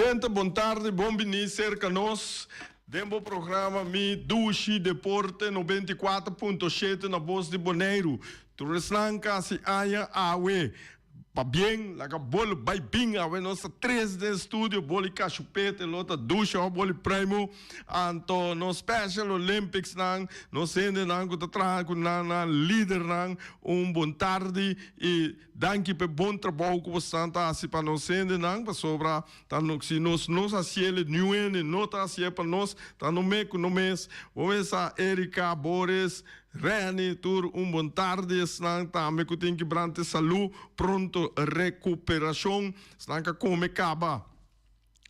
Gente, boa tarde, bom venir cerca nós. Demo programa Mi Dushi Deporte 94.7 na voz de Boneiro. Turislanca se aya awe. Pa bem, laga bolo vai bem, awe nossa 3 de estúdio, boli cachupete, lota ducha, boli primo, anto no Special Olympics nang, no sende nang kuta trago na líder nang, bom tarde e danke pe bom trabalho que você está assim para nós sende nang, para sobra, tá no se nos asiele neuen, nota asiele para nós, tá no meco no mês, o essa Erika Boris Reni, tur bom tarde, snang também que tem que brante saúde, pronto recuperação, snang que come caba.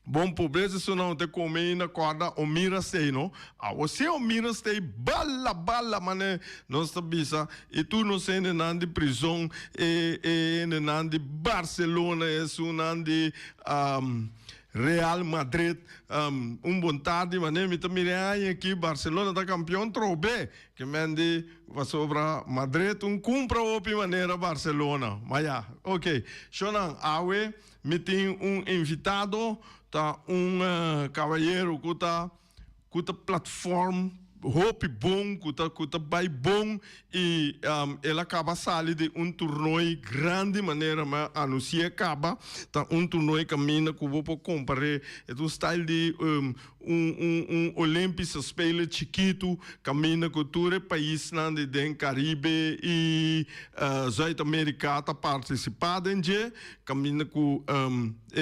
Bom pobreza se não te come na corda o mira sei no, você o mira sei bala mané nós tabisa e tu não sei nem de prisão e nem de Barcelona é nem de Real Madrid, bom tarde, mas nem me também aqui Barcelona da campeão trobe, que mende vai sobra Madrid cumpra opi maneira Barcelona, mas já, ok. Shonan, awe, me tem invitado, tá cavalheiro que tá plataforma hope bom, kuta vai bom e ela acaba sali de torneio grande maneira mas anuncia acaba tá torneio caminha que vou comparar é do style de Olímpicos Spelen chiquito caminha com todo país nande den Caribe e Zuid-Amerika tá participado em je caminha com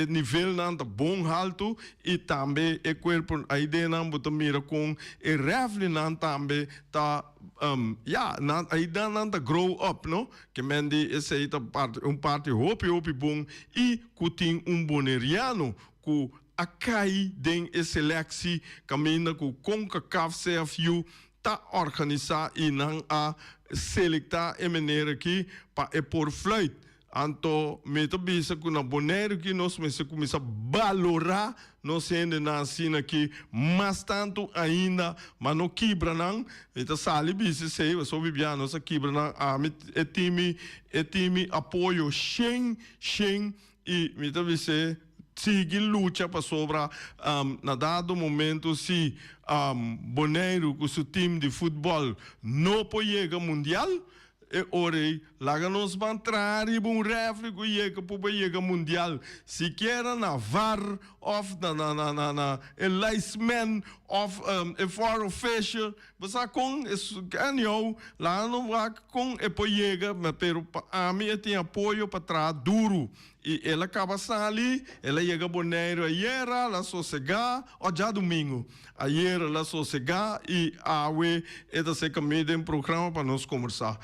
nível nanda bom alto e também é corpo a ideia não botar mira com e refle não também tá aí dá nanda grow up no que mende esse aí tá parte hope bom e que tem boneriano que a cai den seleção caminha com CONCACAF CFU tá organizar e não a selectar a maneira que para por flight. Anto meta bisa kuna Boneiro que nós começa a valorar nós ainda na cena aqui mas tanto ainda mas não quebra não então sali bisa sei só bibiano nós quebra não é time apoio shen e meta bisa sigue luta para sobra na dado momento se Boneiro com seu time de futebol não pode chegar mundial e ora lá nos van entrar e bom refle que para chegar mundial se quer na VAR of na linesman of a foreign official você com isso ganhou lá não vai com e para chegar mas pero a mim tem apoio para trás duro e ela acaba ali, ela chega Boneiro ayer, ela sossegar, ou já domingo, ayer ela sossegar e a we esta se caminha em programa para nós conversar.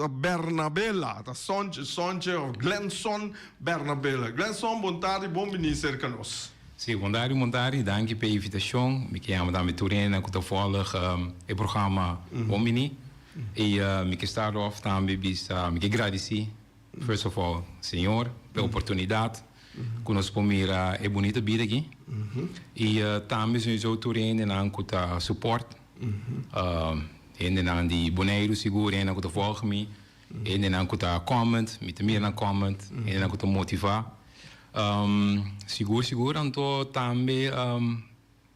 Bernabela, da Sonche, Glenson Bernabela. Glenson, boa tarde, bom venir cerca nós. Sim, bom tarde, danke pela invitação. Me chamo Dami Turena, que volg o programa Bom Venir. E me que start off também me que agradecer first of all senhor pela oportunidade que nós podemos é bonita vida aqui e também sou turene na ancuta support ainda na de Boneiro seguro ainda que volg me ainda na ancuta comment me também na comment ainda na ancuta motivar seguro então também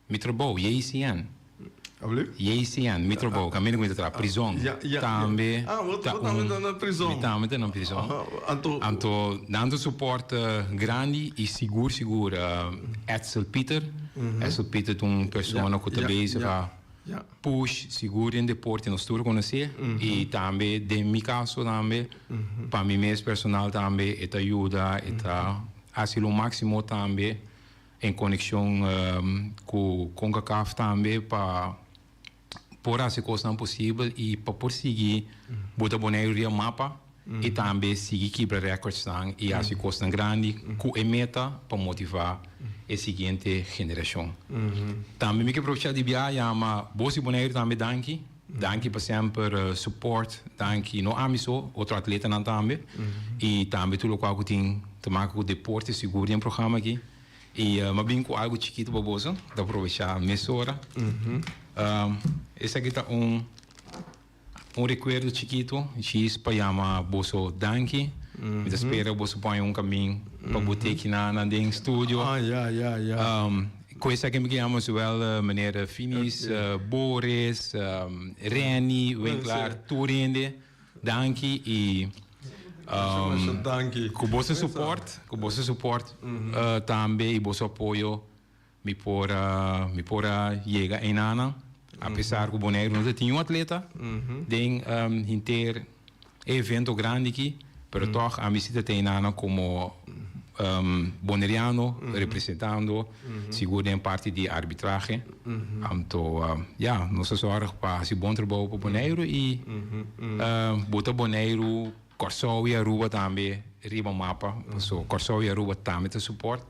me trabalho ICN JCN, Mitrobo, caminho com a prisão. Também. Na prisão. Também na prisão. Então, dando suporte grande e seguro. Edsel Peter é uma pessoa que está bezig push seguro em deporte nós todos conhecer e também de meu caso também para mim mesmo personal também é ajuda é assim o máximo também em conexão com CONCACAF também para por as coisas possível e para prosseguir botar Boneiro no mapa e também seguir quebrar recordes e as coisas grandes com a meta para motivar a seguinte geração. Também me que aproveitar de viajar, mas você Boneiro também danke por sempre support, danke no amiso outro atleta também e também tudo o que tem que tomar com o deporte seguro em programa aqui. E mas bem com algo chiquito para você, da aproveitar a mesura. Esse aqui está recuerdo chiquito, que para chamar você danke. Me espera você põe caminho para botar aqui na ding studio. Coisa que me chamamos wel meneer Finis, Boris, Reni, Winkler, Turinde, Danki e com vosso suporte, também e vosso apoio me pora chega em Nana, apesar que o Boneiro não tinha um atleta, tem inter evento grande aqui, pero toch a visita tem Nana como boneriano, representando, seguro em parte de arbitragem. Então, nossa zorg para se bom trabalho para Boneiro e bota Boneiro, Corsol e Aruba também, riba mapa, so Corsol e Aruba também te suporte.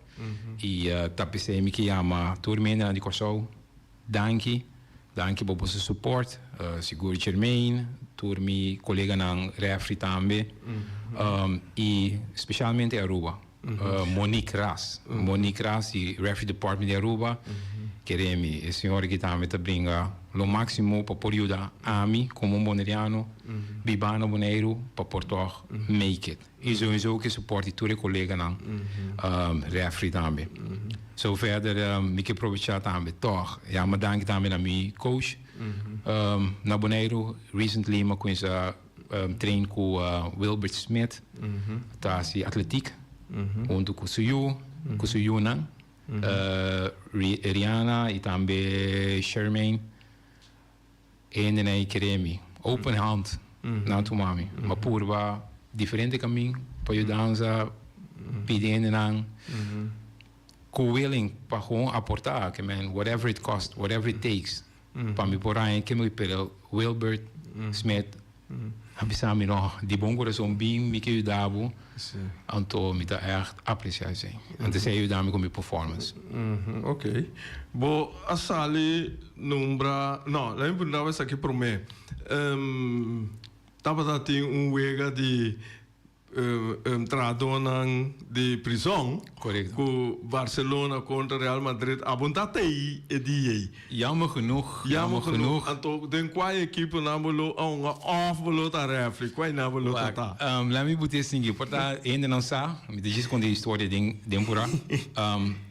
E tapece me que chama turmena de Corsol, danke por você suporte, seguro Germain, turmi colega na refri também, e especialmente Aruba. Monique Ras, e Referee Department de Aruba, queremos a senhora que também te brinca o máximo para poder ajudar a mim, como um boneriano, bibano boneiro, para poder make it. E sowieso que suporte todos os colegas na referee também. Zo verder, me que aproveitar também, toch, me dank também a meu coach, na boneiro, recently, me conheço train com Wilbert Smith, tá assim, atletiek. Junto com o Suyuna, Rihanna e também Shermaine. E nem queremos open hand na tumami, mas por diferente caminho para ajudar pedindo não willing para gewoon aportar, que man whatever it costs, whatever it takes, para me por aí que me pelo Wilbert Smith. Abisami no, de bom coração bem me que ajudava, então me dá echt apreciação. Antes eu ajudava com minha performance. Ok. Bom, a sali nombra, não, lembro isso aqui para mim. Tava tendo wega de tradona de prisão. Correto. Com Barcelona contra Real Madrid. A vontade aí é de Jammer genoeg. Então, den qual equipe namolo off tá refri, qual namolo tá. Lá me botei assim, porque ainda não sabe, me diz quando a história de por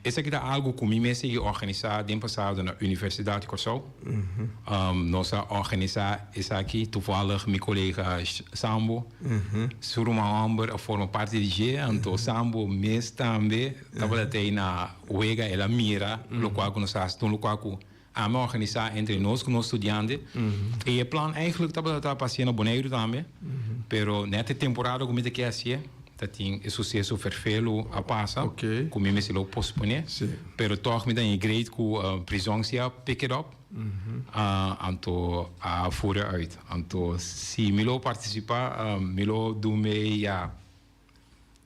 esse aqui é algo que me mesmo organizar de passado na Universidade de Corsol. Nós organizar isso aqui, toevallig meu colega Sambo, Suruma Amber forma parte de G, então Sambo mês também estava até na Uega e la Mira, lo qual nós estamos lo qual a organizar entre nós com os estudantes. E o plano eigenlijk estava passando Boneiro também, pero nessa temporada como é que é assim, tem o sucesso perfeito a passar, como me se lo posponer, pero toch me dan great com a prisão se pick it up, então a fora uit, então se me lo participar, me lo do me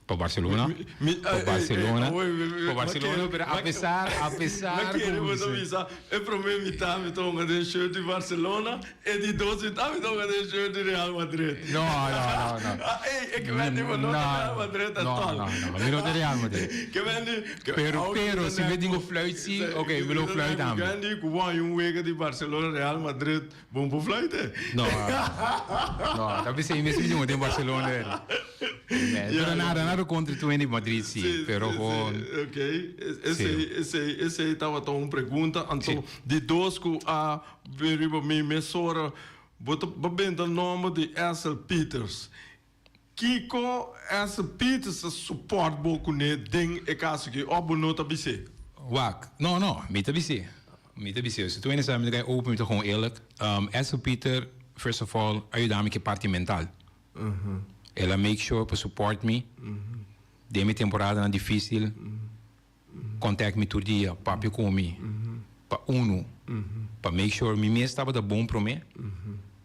para Barcelona, pero apesar é para mim me tá me toca de shirt de Barcelona e de 12 tá me toca de shirt de Real Madrid. Não. É que vende no Real Madrid não, me não de Real Madrid. Que vende pero se vende um fluit sim, ok, me lo fluit também. Vende com um wega de Barcelona Real Madrid, bom pro fluit. Não, talvez se mesmo de um Barcelona. Pero nada contra tu em Madrid, sim. Pero ok. Esse estava tão uma pergunta. Então, de dois que a veriba me mesora, bota bem o nome de Essel Peters. Kiko Essel Peters suporta pouco ne ding e caso que obo nota bise. Wak. Não, me tá bise. Se tu ainda sabe que open te gewoon eerlijk. Essel Peter, first of all, ajuda-me que parte mental. Ela make sure para support me. De minha temporada difícil, contact me todo dia, papi comigo, para para make sure me mesmo estava da bom para mim,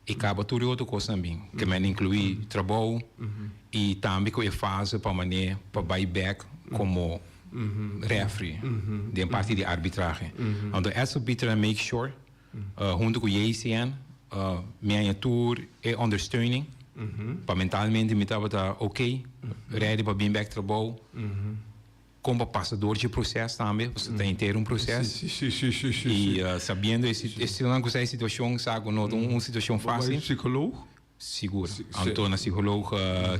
e acaba tudo outra coisa também, que me inclui trabalho e também com a fase para maneira para buy back como referee, de parte de arbitragem. Então essa Peter make sure, junto com o JCN, minha tour e ondersteuning. Para mentalmente me estava ok, ready para vir back trabalho, como passador de processo também, você tem que ter processo. E sabendo esse não é uma situação, sabe, não é uma situação fácil. Psicólogo? Seguro. Então, na psicólogo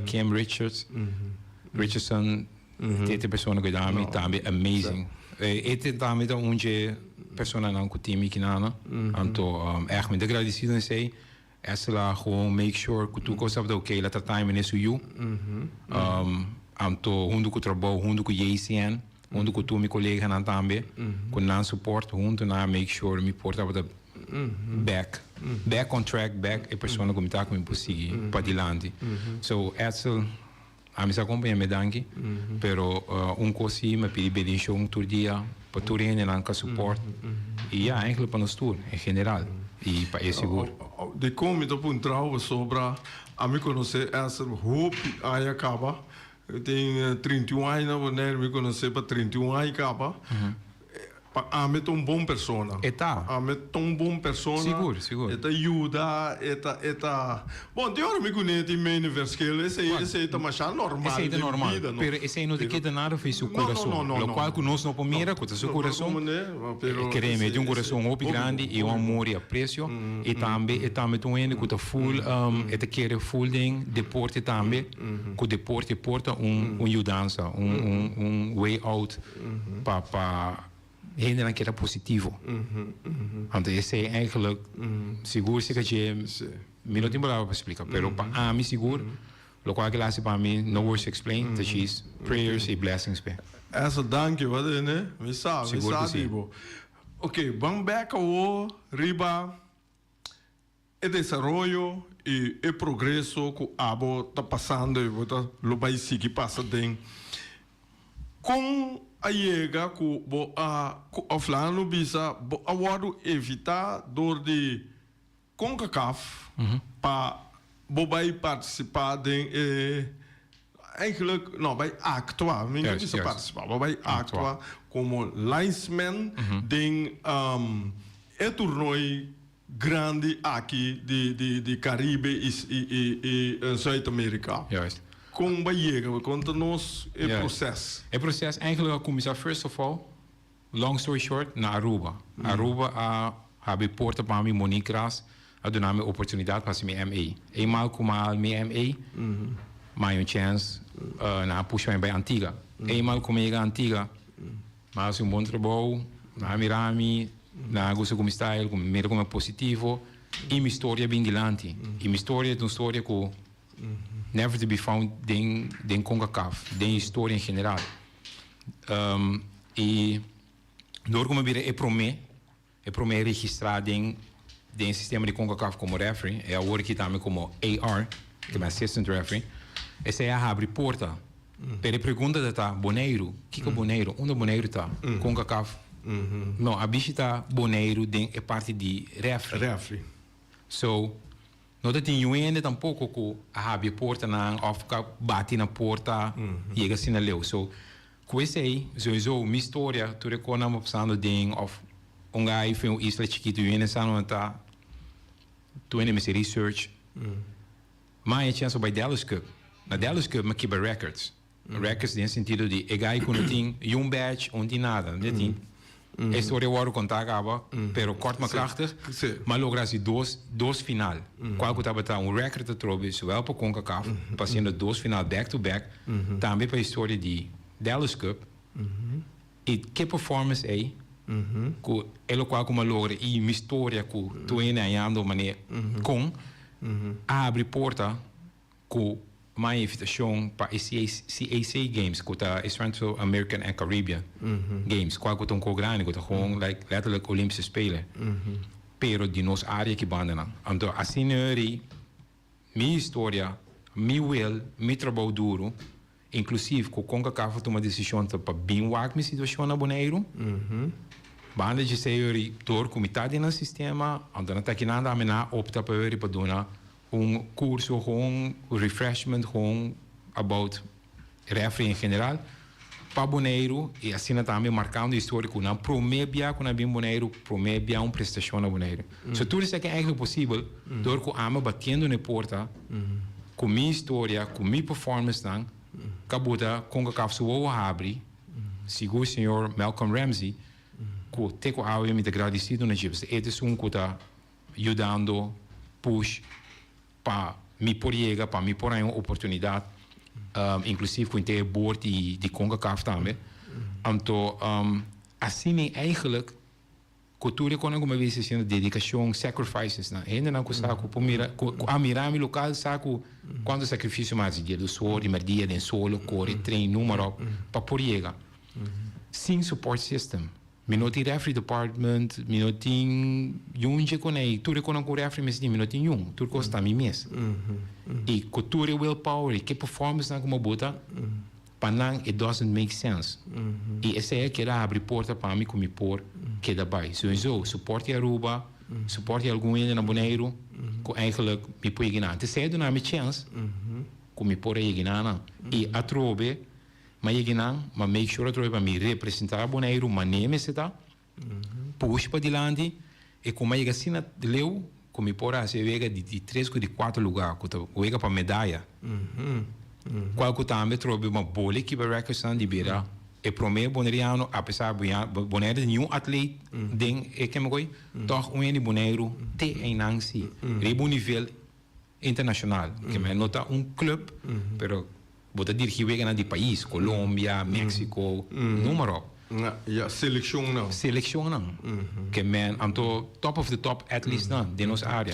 Kim Richardson, Tete persona que dame também amazing. Ete também da onde persona não com time que nana. Anto echt met agradecido em sei. Essa lá gewoon make sure que tu coisa da ok, lá tá time nesse you. Anto hundo com trabalho, hundo com JCN, hundo com tu meu colega nan também. Com nan support, hundo na make sure me porta para back on track, back e persona que me tá com me possível para dilante. So essa a mim se acompanha me danke, pero coisa me pedi bendição todo dia para tu reine nanka support e eigenlijk para nós tour em geral e para esse seguro. De como eu tô trouwe sobre a me conhecer essa hope aí acaba tem 31 anos wanneer me conhecer para 31 anos acaba. A me tom bom persona. Eta. A me tom bom persona. Seguro, seguro. Eta ajuda, eta. Bom, tem hora me conhece em meio verschil, esse é machar normal. Esse é normal. Pero esse não te queda nada fez seu coração. Lo qual que nós não pomera com seu coração. Queremos de coração muito grande e amor e apreço. E também tu ene com full eta querer full ding deporte também. Com deporte porta ajudança, way out para ainda que era positivo. Então, esse é eigenlijk seguro que me não tem palavra para explicar, pero para mim seguro, o qual que lá se para mim no words explain, that is prayers e blessings pe. Essa danke wat né? Me sabe, Ok, vamos back ao riba e desenvolvimento e progresso que abo tá passando e bota lo vai seguir passa tem com a chega que a flano bisa a wado evitar dor de CONCACAF para bobai participar de eigenlijk não vai actuar ninguém precisa participar vai actuar como linesman de torneio grande aqui de Caribe e Zuid-Amerika. Como vai chegar? Conta-nos o processo. O processo eigenlijk começar first of all, long story short, na Aruba. Aruba habe porta para mim Monicras, a donar me oportunidade para me MA. Eenmaal como me MA, mais chance na puxar bij Antigua. Eenmaal como chega Antigua, mas bom trabalho, na Mirami, na gosto como style, como mira como positivo, e minha história bem dilante. E minha história é uma história que never to be found den CONCACAF, den história em geral. E door como vir é promê registrar den sistema de CONCACAF como referee, é agora que também como AR, que é assistant referee, essa é a abrir porta. Pero pergunta da Boneiro, que é Boneiro? Onde Boneiro tá? CONCACAF. Não, a bicha tá Boneiro é parte de referee. So não tem ninguém tampouco que abre a porta ou bate na porta e chega assim na leu. So, com esse aí, sowieso, minha história, tu reconhece passando de gajo foi isla chiquito e ainda não está, tu ainda me research. Mas a chance vai Dallas Cup. Na Dallas Cup, me quebra records. Records no sentido de gajo que não tem badge, não tem nada, não tem. A história eu contar acaba, pero kort maar krachtig. Maar lograsse dois final. Qual que estava record de trobe, zowel para CONCACAF, passando dois final back to back, também para a história de Dallas Cup. E que performance é? Que ele qual como logra e minha história que tu ainda ando maneira com abre porta que mais invitação para CAC Games, que é Central American and Caribbean Games, qual que é grande, que é gewoon letterlijk Olympische Spelen. Pero de nossa área que bandana. Então, assim, minha história, meu will, meu trabalho duro, inclusive, com CONCACAF tomar decisão para bem wak minha situação na Boneiro. Banda de ser door comitê no sistema, então não está aqui nada a menar opta para dar curso, gewoon refreshment, gewoon about referee em geral, para Boneiro, e assim também marcando histórico, na promébia, quando bem Boneiro, promébia prestação na Boneiro. So tudo isso é que é eigenlijk possível, door que ama batendo na porta, com minha história, com minha performance, cabuda, CONCACAF sua abre, seguro o senhor Malcolm Ramsey, que teco ao me agradecido na Gibbs. Este é que está ajudando, push, para me por chegar, para me por aí uma oportunidade inclusief com het boord die CONCACAF também. Então, assim eigenlijk cultura quando como vê se dedicação, sacrifices, né? Ainda não custa com a mirami local saco quando sacrifício mais dia do sol, de dia de solo, corre, treino, número para por chegar. Sem support system. Minuti referee department, minuti junge con ei, tu recono con referee mes di minuti jung, tu costa mi mes. E cultura willpower, e que performance na como bota, panang it doesn't make sense. E essa é que era abrir porta para mim como por que daarbij. Sowieso suporte Aruba, suporte algum ene na Bonaire, que eigenlijk me põe gina. Te sei do na me chance, como por aí gina e atrobe mas mas make sure que eu me representar a Bonaire, mas nem me está, puxa para dilante e como eu assim na leu, como por aí se vega de 3 ou de 4 lugares, que vega para medalha, qual que também trouxe uma bola que vai reconhecer de beira e para mim bonaireano, apesar de Bonaire nenhum atleta den e que me goi, toch de Bonaire te em Nancy, rebo nível internacional, que me nota club, pero bota dirigir na de país, Colômbia, México, número. Ja, selecção não. Selecção não. Que men, anto top of the top athletes não, de nossa área.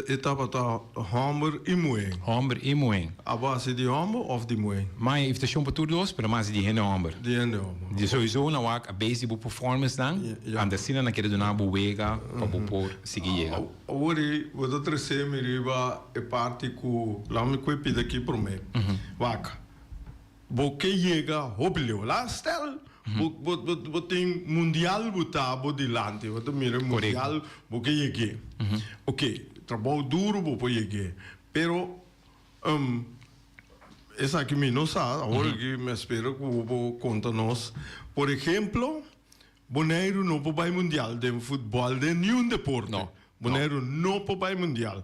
Etapa tá Hammer e Moen. Hammer e Moen. A base de Hammer of de Moen? Mas if de chão para todos, para mais de Henne Hammer. De Henne Hammer. De sowieso na wak a base de performance dan, anda sina na querer donar buega para por seguir chega. Ori, vou trazer me riba e parte com lá me coi pida aqui por mim. Wak. Porque chega, hobilho, lá stel. Tem mundial botar bodilante, botar mira mundial, porque cheguei. Ok, trabalho duro, porque cheguei. Pero, essa aqui me não sabe, agora que me espero que vou contar nós. Por exemplo, Bonaire não vai mundial de futebol de nenhum deporte. Não. Bonaire não vai mundial.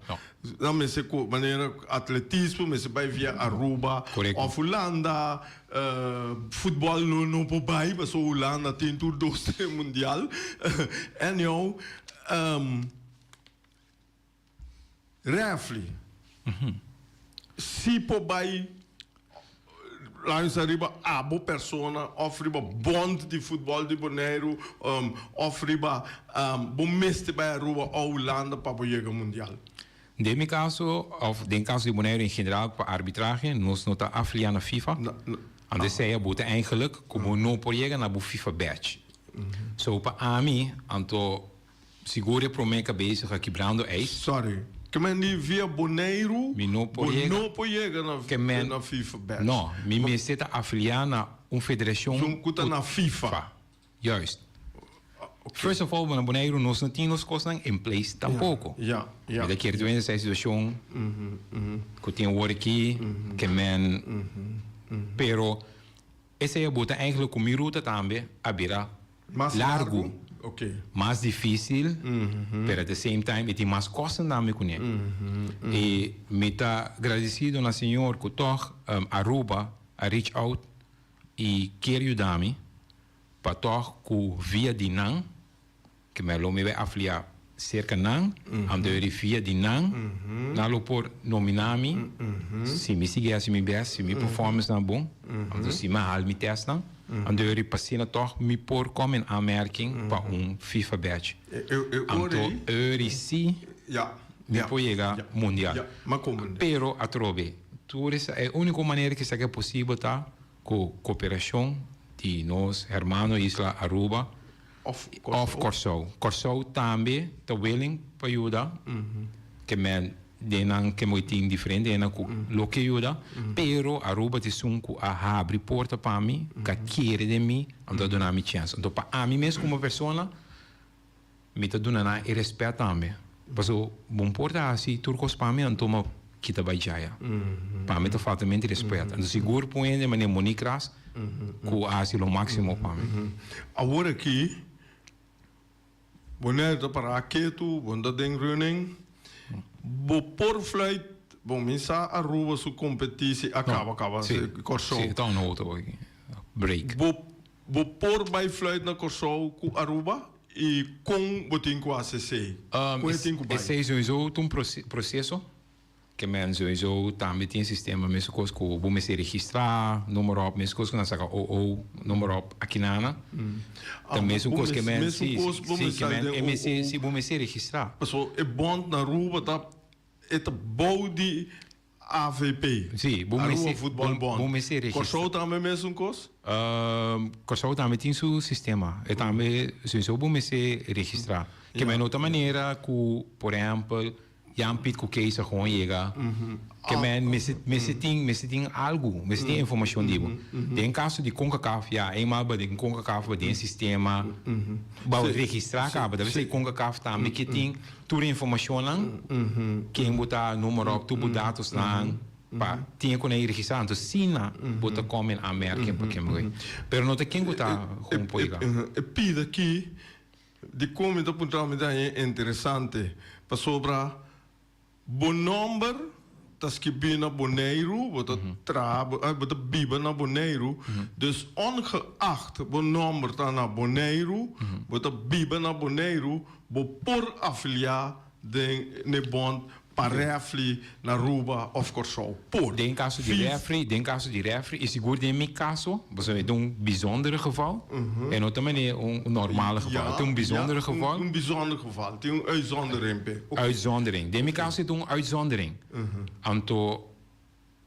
Não, mas se maneira atletismo, mas se vai via Aruba, ou Holanda, futebol não vai, mas a Holanda tem tudo dois mundial. Anyhow, referee, se vai lá em Sariba, a boa pessoa oferece bond de futebol de Bonaire, oferece bom mestre para a Rua ou Holanda para o mundial. De meu caso, of de caso de Bonaire in geral para arbitragem, nós não está afiliado na FIFA. Anders zei je boete eigenlijk como não por chegar na FIFA badge. So para mim, anto seguro para minha cabeça que quebrando é. Sorry. Que men die via Bonaire não pode chegar na FIFA badge. Não, me está afiliado na federação. Na FIFA. Juist. First of all, na Bonaire nós não tínhamos coisas em place tampouco. Ja. Da keer toen essa situação, que tinha hora aqui, que men, pero essa é a bota eigenlijk com ruta também a beira largo. Okay. Mais difícil, pero at the same time, tem mais costas também com ele. E me está agradecido na senhor que toch Aruba a reach out e quer ajudar-me para toch que via de nan, que me lo me vai afiliar cerca nan, ande via de nan, na lo por nominar-me, se me seguir, se me best, se me performance na bom, ande se me hal me testa. Ande passina toch me por como em aanmerking para FIFA badge. Então, sim, me pode chegar mundial. Pero a trove, é a única maneira que é possível tá com cooperação de nós hermanos Isla Aruba of Corsou também está willing para ajudar, que men denan que muito diferente denan que lo que ajuda, pero Aruba te sunku a abrir porta para mim, que quer de mim, ando donar mi chance. Então para mim mesmo como pessoa, me tá dando e respeito também. Paso bom porta assim turcos para mim, então kita baijaya. Para mim tá faltamente respeito. Então seguro põe de maneira monicras, que assim o máximo para mim. Agora aqui, bonito para aqueto, bonito de running. Por flight, bom, misa Aruba su competitie acaba Corsou. Sim, então não outro break. Por by flight na Corsou com Aruba e com botinho com ACC. Esse é sowieso um processo que men sowieso também tem sistema mesmo coisa que vamos se registrar, número op, mesmo coisa que nós saca o número op aqui na também mesmo coisa que men se que men se vamos se registrar. Pessoal, é bom na rua tá é bom de AVP. Sim, vamos se futebol bom. Vamos se registrar. Corsou também mesmo coisa? Corsou também tem seu sistema. E também sowieso vamos se registrar. Que men outra maneira que, por exemplo, Jan Piet Kokeisa gewoon chega. Que men, me tem algo, me tem informação disso. Tem caso de CONCACAF, ja, eenmaal bij de CONCACAF, bij de sistema, bij registrar, deve ser CONCACAF também, que tem toda a informação lá, quem botar número op, tudo dados lá, para tinha que registrar, então Sina botar como em América, porque me pero não tem quem botar com poiga. Pida aqui, de como está apontando é interessante, para sobrar bom número, tas que bina boneiro, bota biba na boneiro, dus ongeacht bom número tá na boneiro, bota biba na boneiro, bo por afiliar de ne bond parefli na ruba of corso. Por. Den caso de refri, is seguro in mijn caso, was een bijzondere geval, en op de manier een normale geval. Het is een bijzondere geval. Een bijzonder geval, het is een uitzondering. Uitzondering. In mijn caso is het een uitzondering. Anto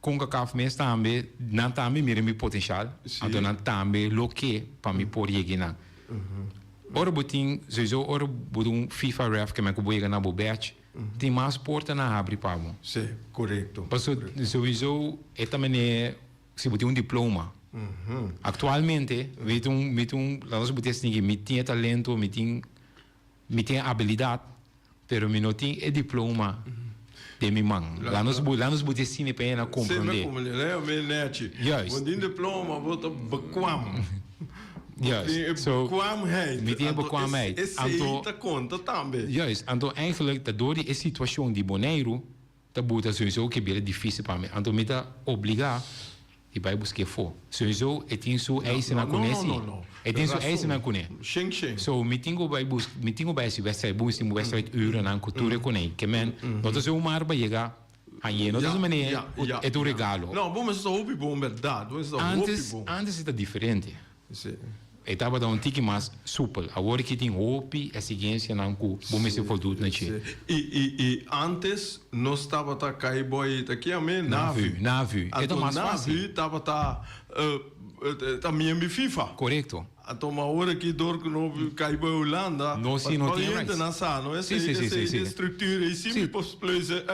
CONCACAF me tambe, nan tambe meer mijn potentiaal, anto nan tambe loke pa mi por yegina. Ora botin, sowieso ora bodum FIFA ref que me kuboega na bobete. Tem mais porta na abre pavo. Sim, correto. Passo sowieso é também se botar diploma. Actualmente, nós botamos ninguém, me tinha talento, me tinha habilidade, pero me não tinha diploma de minha mãe. Lá nós botamos cine para ela compreender. Sim, como ele net. Juist. Want diploma wordt bekwam. Juist. So, met die bekwaamheid. Juist. En eigenlijk, door die situatie die Bonaire, dat moet sowieso een beetje difícil para mim. En dan moet je obligar e vai buscar voor. Sowieso, het is zo eisen naar conhece. Het is zo eisen naar conhece. So, meeting bij se wedstrijd, boem wedstrijd uren aan cultuur conhece. Que men, dat is zomaar bij chegar. Aí, não maneira, é do regalo. Não, vamos só hobby bom, verdade. Antes era diferente. Estava da tique mais súper. Agora que tem roupa, exigência não com vamos ser produto na China. E antes não estava tá caiboy aqui a mim nave. Então mais fácil. Nave estava tá minha FIFA. Correto. Então uma hora que dor que não caiboy Holanda. Não se não tem mais. Não essa estrutura e sim posso placer.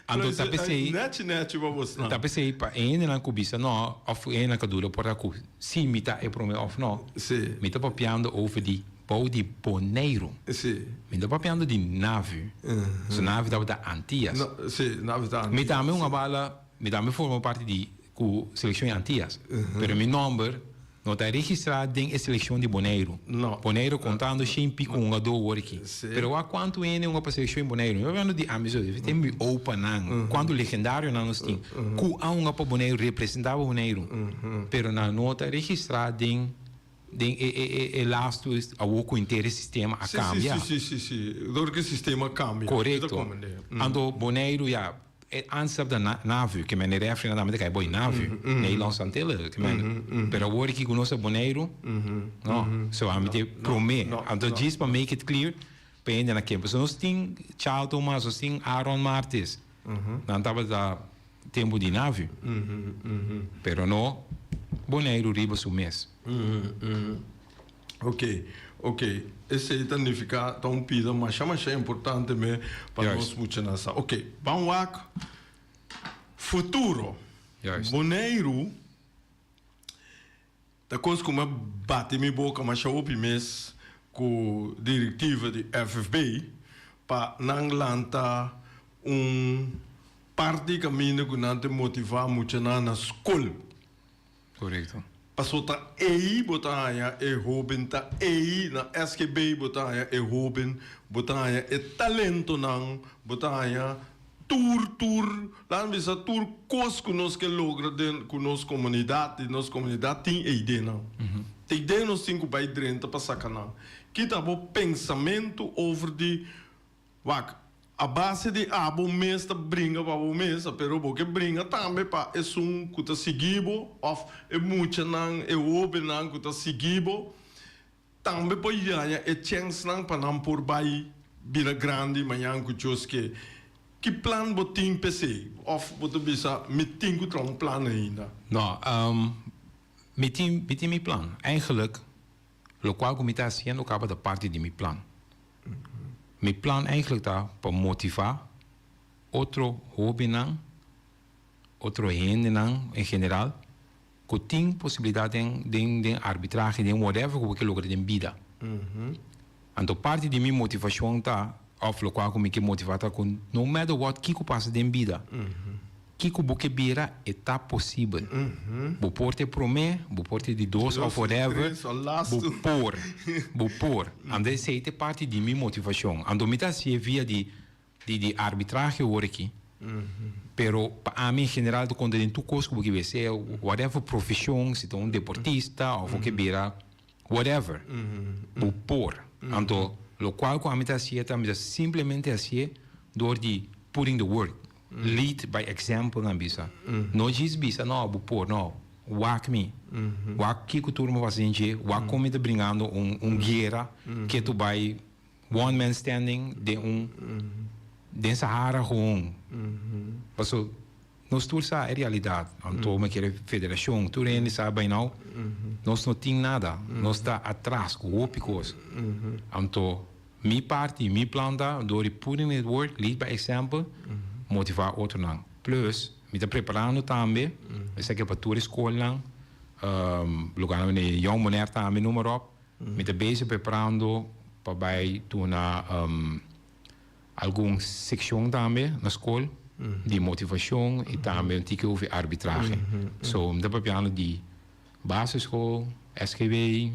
Então tá pensei. Net vamos não. Tá pensei para ainda na cubisa não, of ainda na cadura por aqui. Sim, mita é para mim of não. Sim. Mita papiando over die bouw die Bonaire. Sim. Mita papiando die nave. So nave da Antillas. Sim, nave da Antillas. Mita me uma bala, mita me forma parte de cu seleção Antillas. Pero meu número não está registrado em seleção de Bonaire. Não. Bonaire contando sempre com um jogador aqui. Pero há quanto é uma seleção em Bonaire? Eu vendo de amizade, tem me opa não. Quando legendário não nos tem. Cu há uma para Bonaire representava Bonaire. Pero na nota registrada em elastos a o inteiro sistema a cambia. Sim. Door que sistema cambia. Correto. Ando Bonaire ja antes da nave que men refere na que é boa nave Nederlands Antillen que men pero agora que conosco Bonaire no so a me promete ando diz para make it clear para ainda na campus nós tem Charles Thomas nós tem Aaron Martins não tava da tempo de nave pero no Bonaire riba su mês Ok. Esse significa tão pida, mas é importante para nós muito nessa. Ok, vamos lá. Futuro. Bonaire, da coisa como bate minha boca, mas eu ouvi mês com a diretiva de FFB para não lançar parte do caminho que não te motivar muito na escola. Correto. Passou tá aí botanha é Robin tá aí na SKB botanha é Robin botanha é talento não botanha tour lá no bisa tour cos que nós que logra den com nossa comunidade tem ideia não tem ideia nós cinco vai dentro para sacar não que tá bom pensamento over de a base de abo mês tá brinca para o mês, pero porque brinca também para é que tá seguido, of é muito não é open não que tá seguido, também pode ganhar é chance não para não por vai vira grande manhã que plan botin PC of boto bisa meeting que um plan ainda. Nou, met mijn plan. Eigenlijk, lokaal comité haciendo acaba de parte de mijn plan. Mijn plan eigenlijk daar para motivar outro hobby nang, outro gente nang em general, que tem possibilidade de arbitragem, de whatever que eu quero vida. Então parte de minha motivação tá, of lokaal comité motivar tá com no matter what que passa de vida. Kiko buke bira está possível. Bo porte promé, bo porte de dos ou whatever, bo por. Ande seite parte de minha motivação. Ando mita se via de arbitragem hoje aqui. Pero para mim em geral do quando tu coisa que vai ser whatever profissão, se tu um deportista ou que bira whatever. Bo por. Ando lo qual com a mita se tá simplesmente assim door de putting the work. Lead by example na bisa. Não diz bisa, não, por não. Wak me. Wak que o turma vai sentir, wak como te bringando guerra que tu vai one man standing de Sahara gewoon. Passo nós tudo é realidade. Então, uma federação, tudo ainda sabe não. Nós não tem nada. Nós está atrás com ópicos. Então, minha parte, minha planta, door putting it work, lead by example. Motivar outro não. Plus, me está preparando também, eu sei que para toda a escola, lugar onde young mulher também número op, me está bem preparando para vai na alguma secção também na escola de motivação e também um tico over arbitragem. So, me está preparando de basisschool, SGW,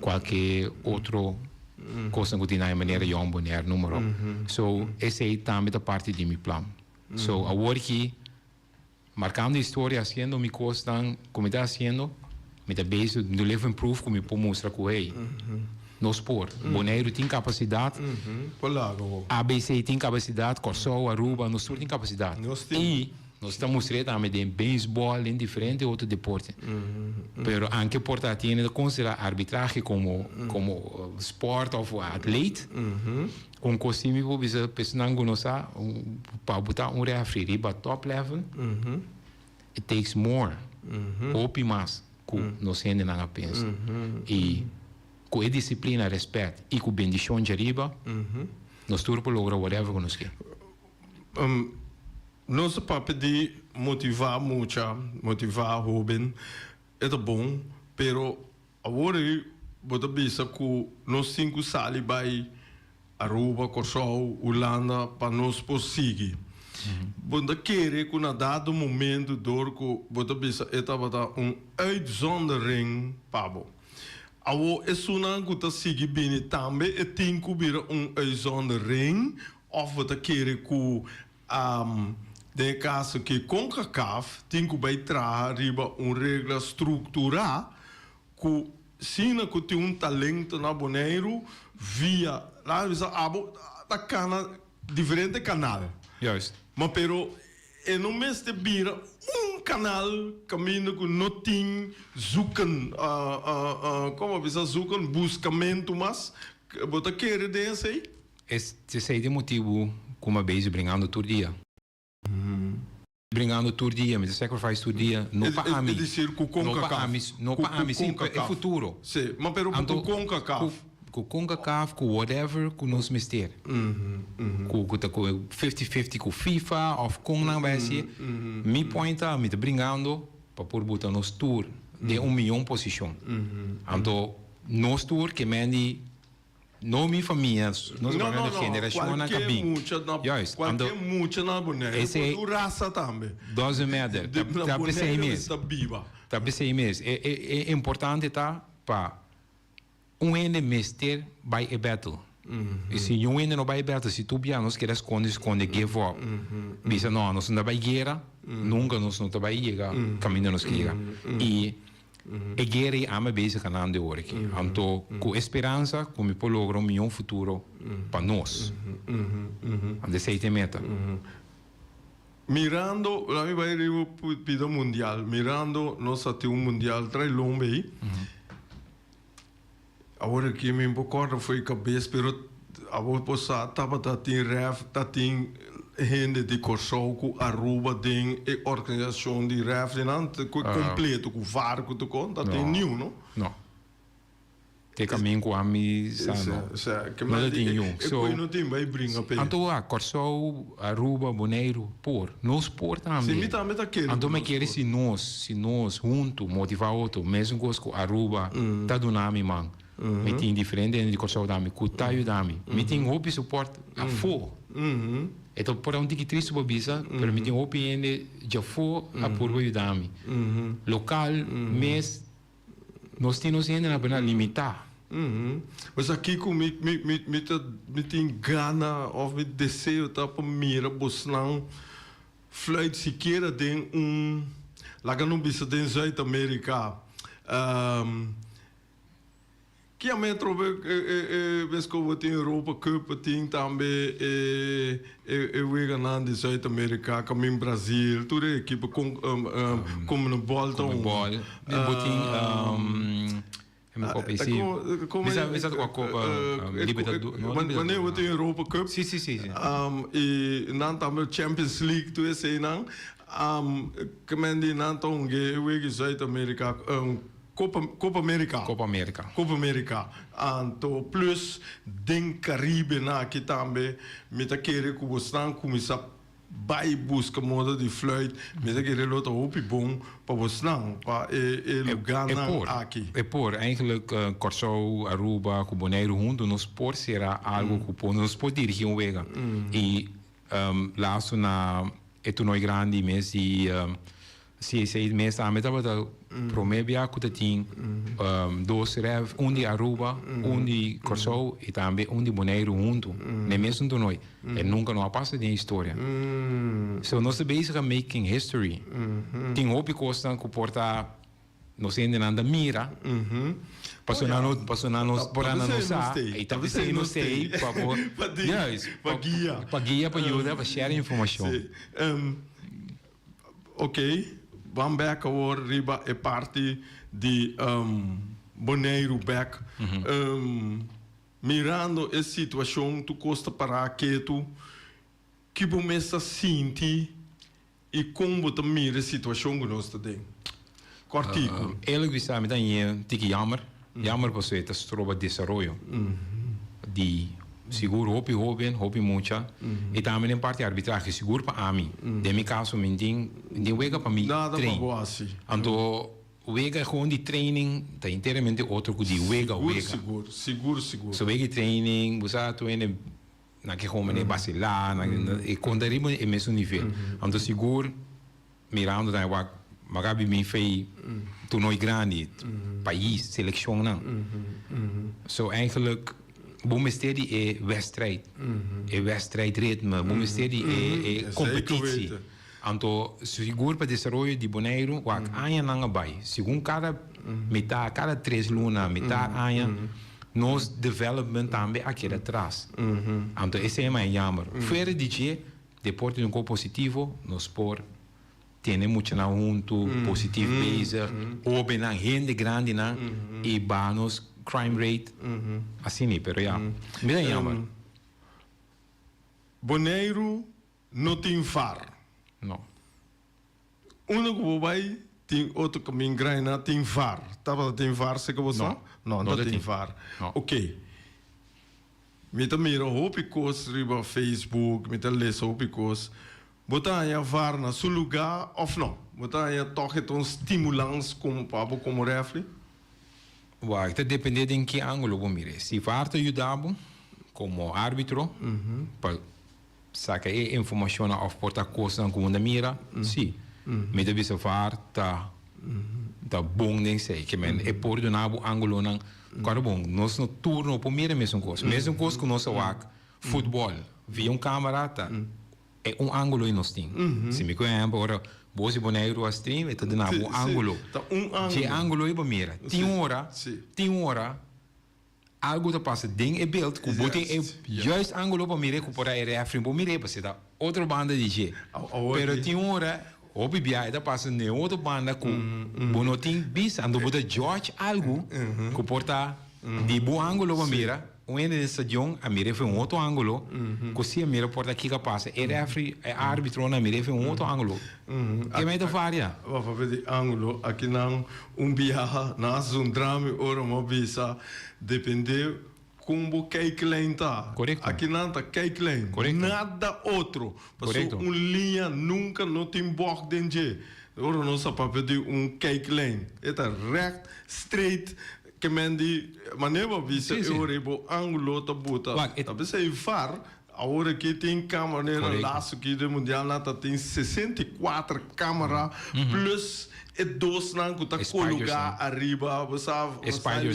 qualquer outro coisa que tem na maneira young mulher número. So, esse é também da parte de meu plano. So, agora que marcando a história, fazendo minha coisa, como está fazendo, me está bem, do level improve, como eu posso mostrar com ele. No sport, Bonaire tem capacidade, ABC tem capacidade, Corsol, Aruba, nós tem capacidade. E nós estamos mostrando também de beisebol, em diferentes outros deportes. Pero anche porta tiene considerar arbitragem como sport ou atleta. Costume para pessoas que não sabem, para botar referee riba top level, it takes more, ou mais, que nós ainda não pensamos. E com a disciplina, respeito e com a bendição de riba, nós turpo logra whatever que nós queremos. Nosso papel de motivar motivar Ruben, é bom, pero agora você pensa que nós cinco saímos para Aruba, Corsol, Holanda, para nós conseguir. Você quer que na dado momento door que você pensa uitzondering, Pablo. Awo é suna que você seguir bem também é tem que vir uitzondering, ou você quer que de caso que CONCACAF tem que vai trazer regra estruturada que se que tem talento na Bonaire via lá da cana diferente canal. Juist. Mas pero no mês de vira canal caminho que não tem zoeken como bisa zoeken buscamento mas você quer desse aí? Esse é o motivo como a base bringando todo dia. Bringando todo dia, mas sacrifice todo dia, não para mim. Não para mim, sim, é futuro. Sim, mas pero com CONCACAF. Com CONCACAF, com whatever, com nós mister. Com 50-50 com FIFA, ou com não vai ser. Me pointa, me está bringando para por botar nos tour de 1 milhão posição. Então, nos tour que mande não minha família, nós vamos na geração na cabine. Juist. Qualquer muito na Bonaire. Esse é raça também. Doesn't matter. Tá pensei mesmo. Tá pensei mesmo. É importante tá para ende mister by a battle. E se ende não vai battle, se tu bia nós queres esconde give up. Bisa não, nós não vai guerra, nunca nós não vai chegar, caminho nós chega. E E gere ame bezig aan de oriki. Anto com esperança, com me lograr um futuro para nós. Ande sei te meta. Mirando, lá me vai ir para o mundial. Mirando, nós até mundial trai longe aí. Agora que me recordo foi cabeça, pero agora possa tava tem ref, tem gente de Kosovo, Aruba, tem organização de ref, não completo com varco, tu conta, tem nenhum, não? Não. Tem caminho com a mim, sabe? Não tem nenhum. So, não tem vai brincar para. Anto a Kosovo, Aruba, Bonaire, por, nós por também. Sim, também tá querendo. Anto me quer se nós junto motivar outro, mesmo com Aruba, tá do nome man. Me tem diferente de Kosovo também, com taio também. Me tem hope suporte a fo. Então por um tique triste babisa, pero me tem hope ainda já fo a por o dami. Local, mês nós temos ainda na pena limitar. Mas aqui com me tem gana ou me desejo tá para mira bosnão flight sequer tem lá que não bisa tem Zuid-Amerika que a metro vez que eu tenho Europa Cup tem também eu ganhando de Zuid-Amerika como em Brasil toda a equipe como no bola como bola Mas é com a Copa Libertadores. Quando eu tenho Europa Cup, sim. E não também Champions League, tu é sei não. Como é que não tão que eu que Zuid-Amerika, Copa América. Então plus den Caribe na que também me tá querer que você não começar vai buscar moda de fluit, mas ik heb het ook bom para você não, para lugar aqui. É por eigenlijk Kosovo, Aruba, com Bonaire junto, nos por será algo que nos pode dirigir um vega. E lá na etonoi grande mês e se mês também estava promebia que tem dois rev, de Aruba, de Kosovo e também de Bonaire junto, nem mesmo do noi. E nunca não passa de história. So nós estamos bezig aan making history. Tem hoop costa que porta nós ainda anda mira. Passando por ano não sai. E talvez sei não sei para guia para ajudar para share informação. Ok. Vamos back agora riba é parte de Bonaire back. Mirando essa situação, tu costa para que tu que começa a sentir e como tu mira a situação que nós temos. Cortico. Eerlijk gezegd, met een tikje jammer. Jammer was het dat stroba desarrollo. Die seguro hopi mucha. E também em parte arbitragem seguro para mim. De meu caso, meu ding wega para mim. Nada para boa Então wega gewoon die training, dat inteiramente outro que die wega. Seguro. So wega training, você tu ene na que como ne basilar, e quando arriba é mesmo nível. Então seguro mirando da magabi me fei toernooi grande, país, seleção não. So eigenlijk boemestedi é wedstrijd, é wedstrijdritme, boemestedi é competitie. Então, seguro para desenvolver de Bonaire, o que não vai. Segundo cada metade, cada 3 lunas, metade nos development também aqui atrás. Então, esse é mais jammer. Fora de que, depois de um pouco positivo, nos por tem muito na junto, positivo bezig, ou bem na gente grande na e banos crime rate, assim é, pero já. Me dá jammer. Bonaire não tem VAR. Não. Uno que vai tem outro caminho grande, tem VAR. Tava tem VAR, se que você não tem VAR. Ok. Me também hope coisas riba Facebook, me também leso hope coisas. Botar aí VAR na seu lugar ou não? Botar aí toque um stimulans como refle? Vai, isso depende de em que ângulo você mire. Se VAR te ajudava como árbitro, para sacar a informação ou portar coisas como na mira, sim. Mas deve ser VAR tá bom nem sei que é por do nabo ângulo não. Claro bom, nós no turno por mira mesmo coisa que nós wak futebol via câmera tá é ângulo em nós tem. Se me conhece agora, você boneiro a stream, é tudo na ângulo. Que ângulo é para mira. Tem hora, algo tá passa dentro é build, que bote é just ângulo para mira, que por aí é frente para mira, para ser da outra banda de G. Pero tem hora o bibia da passa ne outra banda com bonotin bis ando bota George algo que porta de bom ângulo para mira. Onde nessa stadion a mira foi outro ângulo, così a mira porta aqui que passa. E refri é árbitro na mira foi outro ângulo. Que mais da varia? Vamos ver de ângulo aqui não viaja nas drama ora uma visa depende como que klein tá. Correto. Aqui não tá que klein. Nada outro. Correto. Linha nunca não tem borg dentro. Ora não sabe para pedir que klein. É recht straight. Que mendi maneira visa eu rebo ângulo tá bota. Talvez é VAR. Agora que tem câmera laço que do mundial nata tem 64 câmeras plus e dois não que tá colocar arriba, você Spider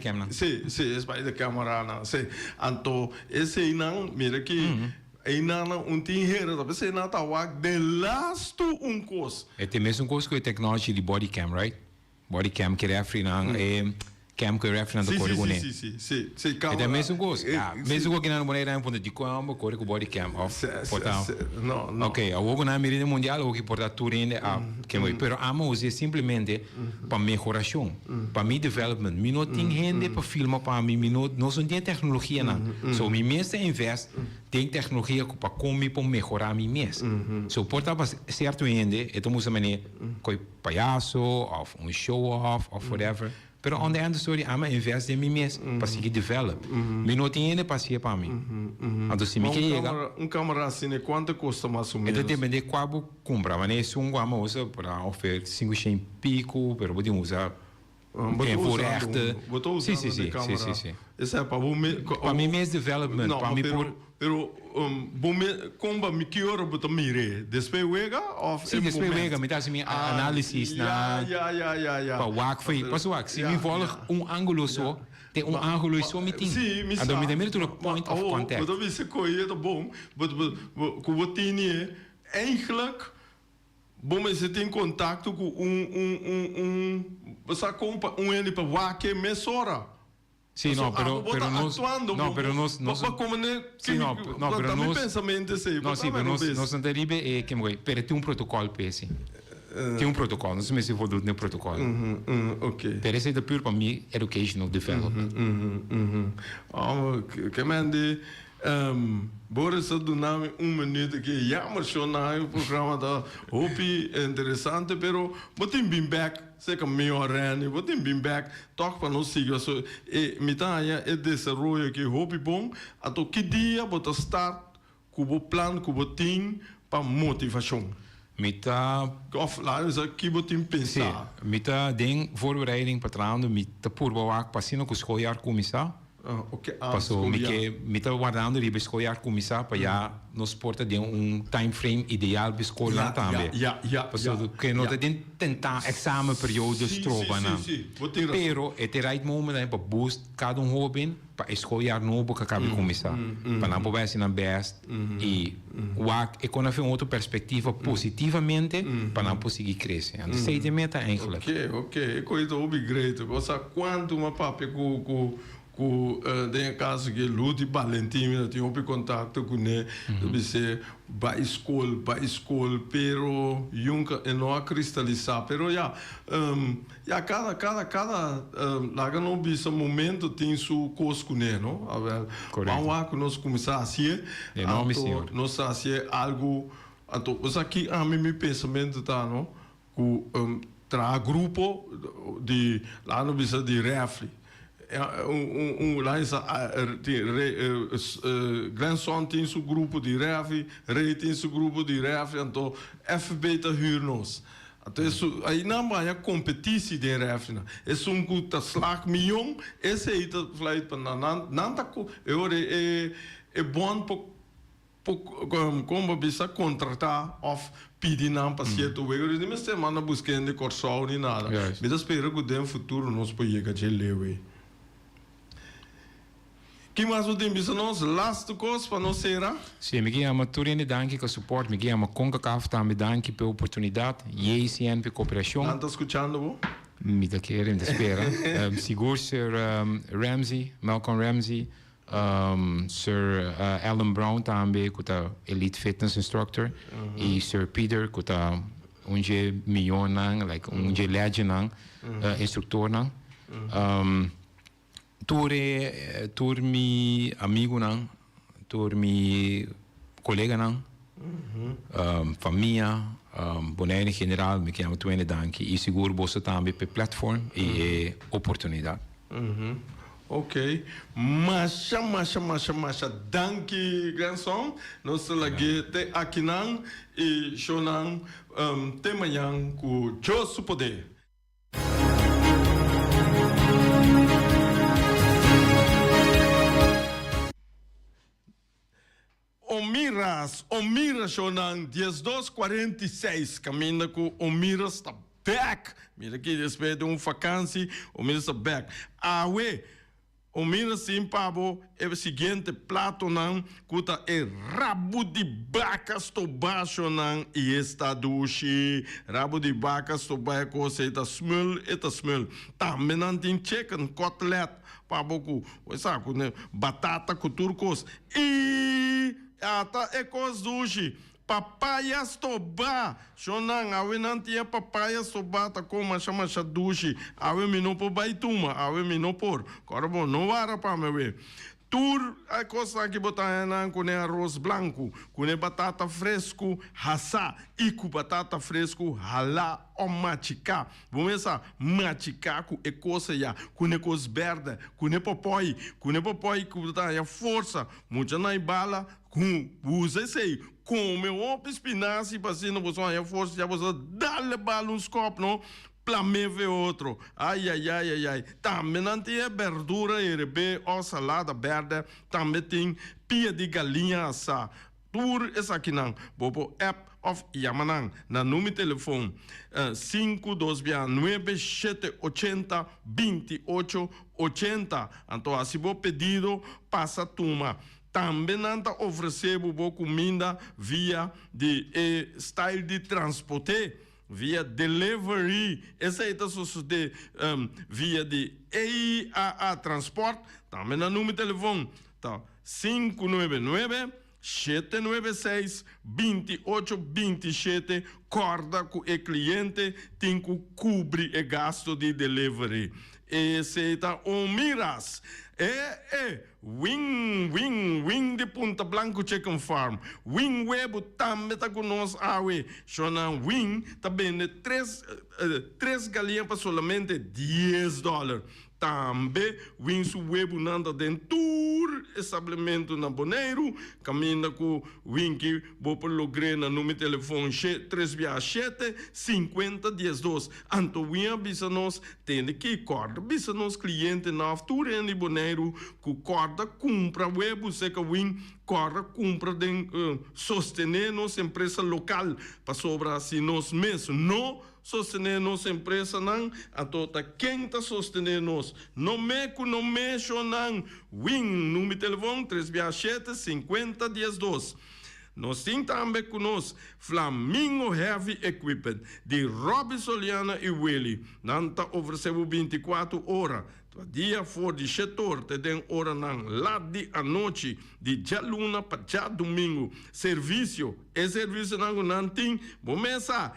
camera. Sim, Spider camera não. Sim. Então esse não mira que ainda não tem hera, talvez não tá wag de last coisa. É tem mesmo coisa com a tecnologia de body cam, right? Body cam que refere na cam que refere na cor gune. Sim. É mesmo coisa. Mesmo que não boneira ponto de como cor com body cam off. Portal. Não. Ok, a algo na mirada mundial o que porta tudo a que vai, pero amo usar simplesmente para melhoração, para mi development. Mi não tem gente para filmar para mim, não só tem tecnologia não. So mi mesmo invest tem tecnologia para como para melhorar mi mesmo. So porta para certo gente, então usa mané coi palhaço, ou show off, ou whatever. Pero on the end story, ama invest em mim mesmo para seguir develop. Mi não tem ainda paciência para mim. Então se me quer chegar, câmera assim, quanto custa mais ou menos? Então depende de qual compra, mas é um ama usa para oferecer 500 pico, pero pode usar tempo reto. Sim. Isso é para mim mesmo development, para mim por como me que hora botar mire depois wega of depois wega me dá assim análise na para wak foi para wak se me volta ângulo só tem ângulo só me tem a domina mira tudo point of contact dat is coisa tá bom com o tini eigenlijk bom mas você tem contato com você compra ele para wak mesora. Sì, no, però non sarebbe che vuoi per te un protocollo pesi. Tem um protocolo, não sei se vou do no protocolo. Ok. Per essere pure per me educational development. Que mande Boris do nome minuto que jammer zo na o programa da hopi interessante, pero botem bem back, sei que melhor rene, botem bem back, toque para nós seguir so e mitaya é desenvolver que hopi bom, ato que dia bota start cubo plan cubo team para motivação. Mita of lá is aqui botem pensar. Mita den voorbereiding patrão, mita purbaak passino com schooljaar commissar. Okay. Passou, me tá guardando de escolher começar para já nos porta de time frame ideal para escolher também. Passou que não tem tentar exame período trova não. Pero é ter right moment para boost cada hobby para escolher novo que acaba começar. Para não poder ser na best e é quando foi outra perspectiva positivamente para não conseguir crescer. Então sei de meta eigenlijk. Ok. Coisa obrigado. Você quanto uma papo tem caso que Ludi Valentim tinha um contato com ele, disse para escola, pero nunca não cristalizar, pero cada lá não bisa momento tem seu coisa com ele, não? Vamos que nós começar assim, nós assim algo, então aqui a mim pensamento tá, não? Com tra grupo de lá não bisa de refle. Lá Grandson tem seu grupo de ref, Rei tem seu grupo de ref, então FB está huur-nos. Aí não vai competitie de ref. É que tá slag milhão, esse aí tá flight para não tá é bom como bisa contratar of pedir não para certo week, não me manda buscando corso nem nada. Mas espero que no futuro nós podemos chegar a lewe. Que mais o tempo isso nós last coisa para nós será? Sim, me chamo Turene danke que suporte, me chamo CONCACAF também danke pela oportunidade, JCN pela cooperação. Não está escutando, bo? Me da querem de espera. Seguro Sir Ramsey, Malcolm Ramsey, Sir Alan Brown também que é elite fitness instructor e Sir Peter que é milhão like legend instructor tur mi amigo tur mi colega família boneiro em geral me chamo Tuene danke e seguro você também para plataforma e oportunidade. Ok, masha, danke, grandson. Nós lagi te aqui não e shonan tema yang ku Josu poder. Omiras shonan 12:46 caminha com Omiras está back. Mira aqui depois de vacância, Omiras está back. Awe Omiras sim pabo é o seguinte plato não cuta é rabo de vaca sto baixo não e está duche rabo de vaca sto baixo coisa eta smul também não tem chicken cutlet pabo ku sabe né batata com turcos e ata é coisa duche papaya soba, shonan awe nantia papaya soba ta koma chama chadushi, awe minopo baituma, awe minopor, corbo no vara pa mewe. Tur a coisa que botar com arroz branco, com batata fresco, hassa, e com batata fresco, halá ou machica. Vamos essa machica com coisa já, com coisa verde, com popoi, que botar a força, muita na bala, com usa sei, come o espinafre, assim não você a força, já você dá-lhe bala uns copos, não? Plameve outro. Ai. Também não tem verdura e rebe ou salada verde. Também tem pia de galinha assada. Tudo isso aqui não. Bobo app of Yamanang. Na número de telefone 529-9780-2880. Então, assim, vou pedido, passa turma. Também não oferecemos comida via de style de transporte. Via delivery, essa aí está sucedendo via de EIAA Transport, também no número de telefone, tá, 599-796-2827, corda com o cliente, tem que cobrir o gasto de delivery. Esse está o Miras. Wing de Punta Blanco Chicken Farm. Wing Web também está conosco. Chama Wing, também de três galinhas para somente $10. Também Wing Web nanda dentro estabelecimento na Boneiro. Caminha com Wing que vou para lograr no número de telefone 367-5012. Então Wing bisa nós tem que corda. Bisa nós cliente na altura de Boneiro com corda compra web seca Wing corda compra de sostener nossa empresa local para sobrar assim nós mesmos não sostener nossa empresa não a toda quem está sostener nós não mexo não Wing número de telefone 367-5012. Nós temos também conosco Flamingo Heavy Equipment de Rob Soliana e Willy. Não está oferecendo 24 horas. Dia for de setor, te den hora não, lá de a noite, de já luna para já domingo. Serviço não tem. Começa,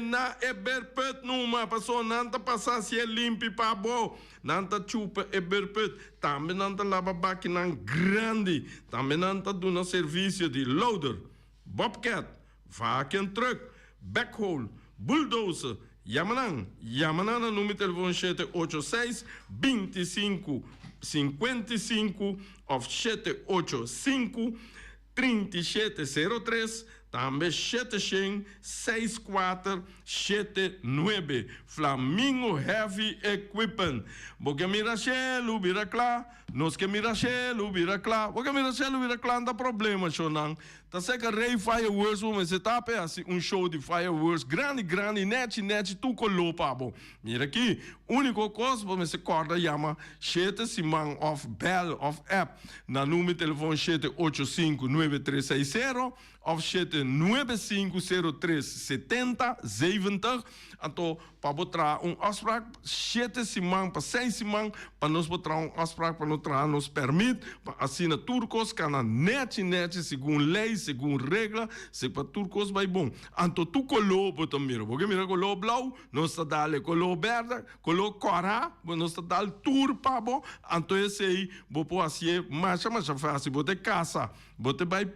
na berpet numa pessoa não tá passar se é limpo para bom, não tá chupa berpet. Também não tá lava máquina grande, também não tá dando serviço de loader, bobcat, vacuum truck, backhoe, bulldozer. Yamanang no número de telefone 786-2555 ou 785-3703 Também 756479. Flamingo Heavy Equipment. Porque Mirachelo, Viraclá. Nós que Mirachelo, Viraclá. Porque Mirachelo, Viraclá não dá problema, Shonan. Tá certo que Rei Fireworks, vamos se tape assim, show de fireworks grande, net, tu colou, pabo. Mira aqui, único coisa, vamos se corda, chama Chete Simão of Bell of App. Na número de telefone Chete 859360 of Chete 95037070. Então, para botar afspraak, 7 Simão para 6 Simão, para nós botar afspraak, para nos permite, para assinar turcos, que na net, segundo lei, segundo regra, se para turcos vai bom. Então, tu colou, bota mira, porque mira, colou blau, nós está dando colou verde, colou cora, nós está dando tour, para bom. Então, esse aí, vou pôr assim, mas fácil, bota casa, bota vai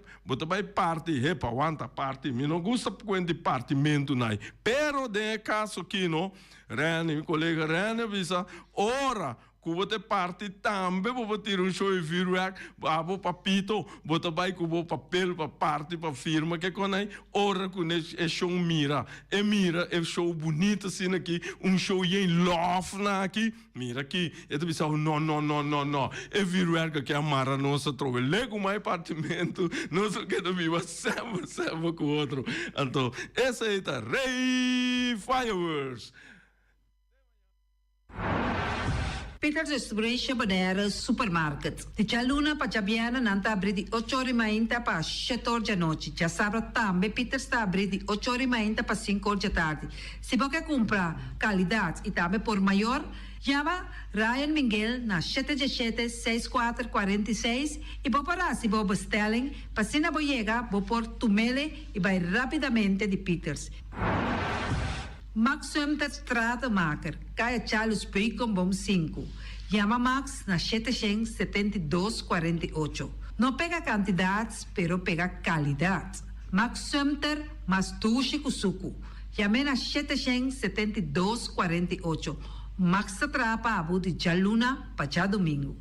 parte, repa, aguanta parte, me não gosta de partimento, não. Pero, de caso aqui, não, Rene, meu colega Rene, visa, ora, que você parte também, vou tirar show e feedback, vou para Pito, vou também com o papel para parte, para firma, que quando é hora que é show mira, é show bonito assim aqui, show em love aqui, mira aqui, e tu pensa, não, é feedback que a Mara nossa trova, lego mais apartamento, nosso que não viva sempre com o outro, então, essa aí tá Rei Fireworks. Peters Distribution Bonaire Supermarket. De Chaluna para Jabiana nanta abrir de 8h30 para 7h da noite. Já sabe também Peters está abrir de 8h30 para 5h da tarde. Se você comprar qualidade e também por maior, chama Ryan Miguel na 717-6446 e vou parar se vou bestelling, para se não chega, vou pôr tumele e vai rapidamente de Peters. Max Sumter Stratenmaker, Kaya Charles Bacon Bom 5. Chama Max na 772-48. Não pega quantidades, pero pega qualidade. Max Sumter, mas tushi kusuku. Chame na 772-48. Max atrapa abu de Jaluna para domingo.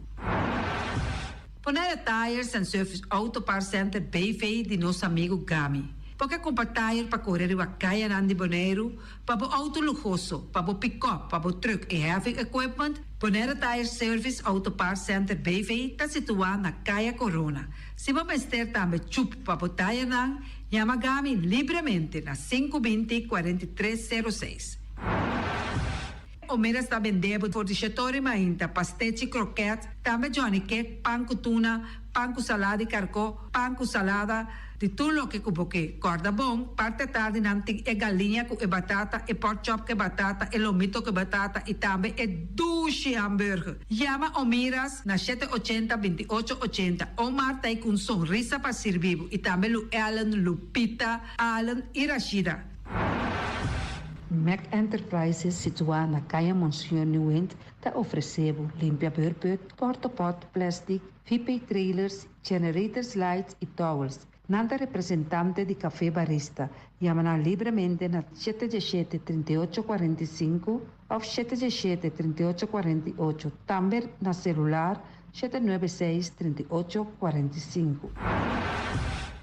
Ponere Tires and Service Auto Parts Center BV de nosso amigo Gami. Porque comprar tire para correr a caia de Bonaire, para o auto luxuoso, para o pick-up, para o truck e heavy equipment, Bonaire Tire Service Auto Parts Center BV está situado na Caia Corona. Se você ter também chup para o tire, chama Gami livremente na 520-4306. O Mira está vendendo por diretor e mainta, pastete croquete, também Johnny Cake, pão com tuna, pão com salada e carcó, pão com salada, de tudo que cuboque. Corda bom, parte tarde nanti é galinha com batata, e pork chop com batata, e lomito com batata, e também é duche hambúrguer. Chama o Miras na 780-2880. O Marta aí com sonrisa para servir, e também o Ellen, Lupita, Alan e Rashida. Mac Enterprises, situada na Caia Monsenhor Nieuwend, está oferecendo limpia beurput, porta-pot, plastic, VIP trailers, generators lights e towels. Nada representante de café barista. Chama livremente na 717-3845 ou 717-3848. Também na celular 796-3845.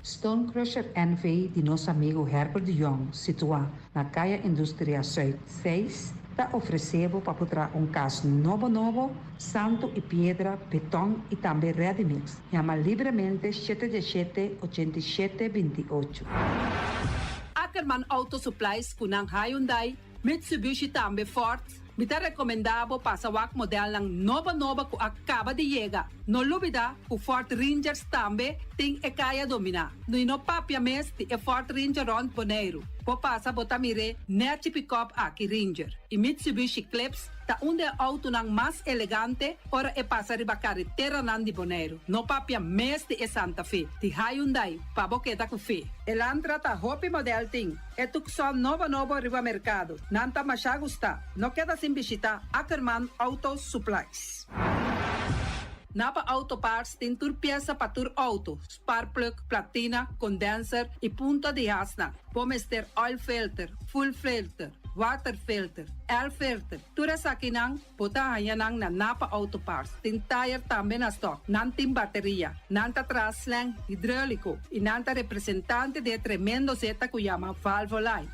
Stone Crusher NV de nosso amigo Herbert de Jong, situado na Caia Indústria Zuid 6, está oferecendo para botar caso novo, santo e pedra, betão e também ready-mix. Chama livremente 717-8728. Ackerman Auto Supplies kunang Hyundai, Mitsubishi também Ford. Me está recomendado para o modelo ng nova que acaba de chegar. No lubida, o Ford Rangers também tem e kaya domina. No papia mes ti e Ford Ranger Ron Bonaire. Po passa botamire net pick-up aqui Ranger. E Mitsubishi Eclipse ta onde auto nang mas elegante ora e passa riba carretera nandi Bonaire. No papia mes ti e Santa Fe. Ti Hyundai pa boqueta ku fe. Elantra ta hopi model ting. E tukson novo riba mercado. Nanta masya gusta. No queda sin visita Ackerman Auto Supplies. Napa Auto Parts tem tur pieza para tur auto, spark plug, platina, condenser e punta de asna. Vamos ter oil filter, full filter, water filter, air filter. Tura sa kinang, puta hayanang na Napa Auto Parts. Tin tire também na stock. Nantin bateria, nanta traslang hidráulico e nanta representante de tremendo zeta que chama Valvoline.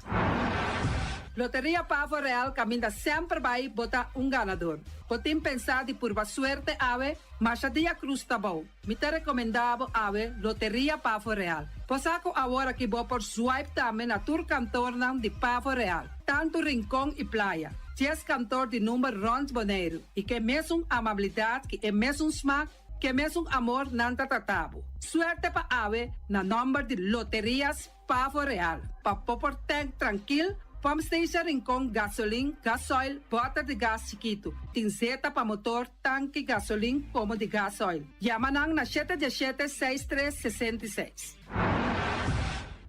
Loteria Pavo Real caminha sempre vai botar ganador. Podem pensar de pura suerte ave, mas a dia cruz tá bom. Me te recomendava ave Loteria Pavo Real. Posaco agora que vou por swipe também na tur cantor de Pavo Real. Tanto rincão e praia. 10 cantor de número Rons Boneiro. E que mesmo amabilidade, que é mesmo smack, que mesmo amor nanta tatabo. Suerte pa ave na número de Loterias Pavo Real. Pa popor tank tranquilo. Pump station Rincon, gasolina, gasoil, bota de gás chiquito. Tinzeta para motor, tanque, gasolina, como de gasoil. Yamanang na 717-6366.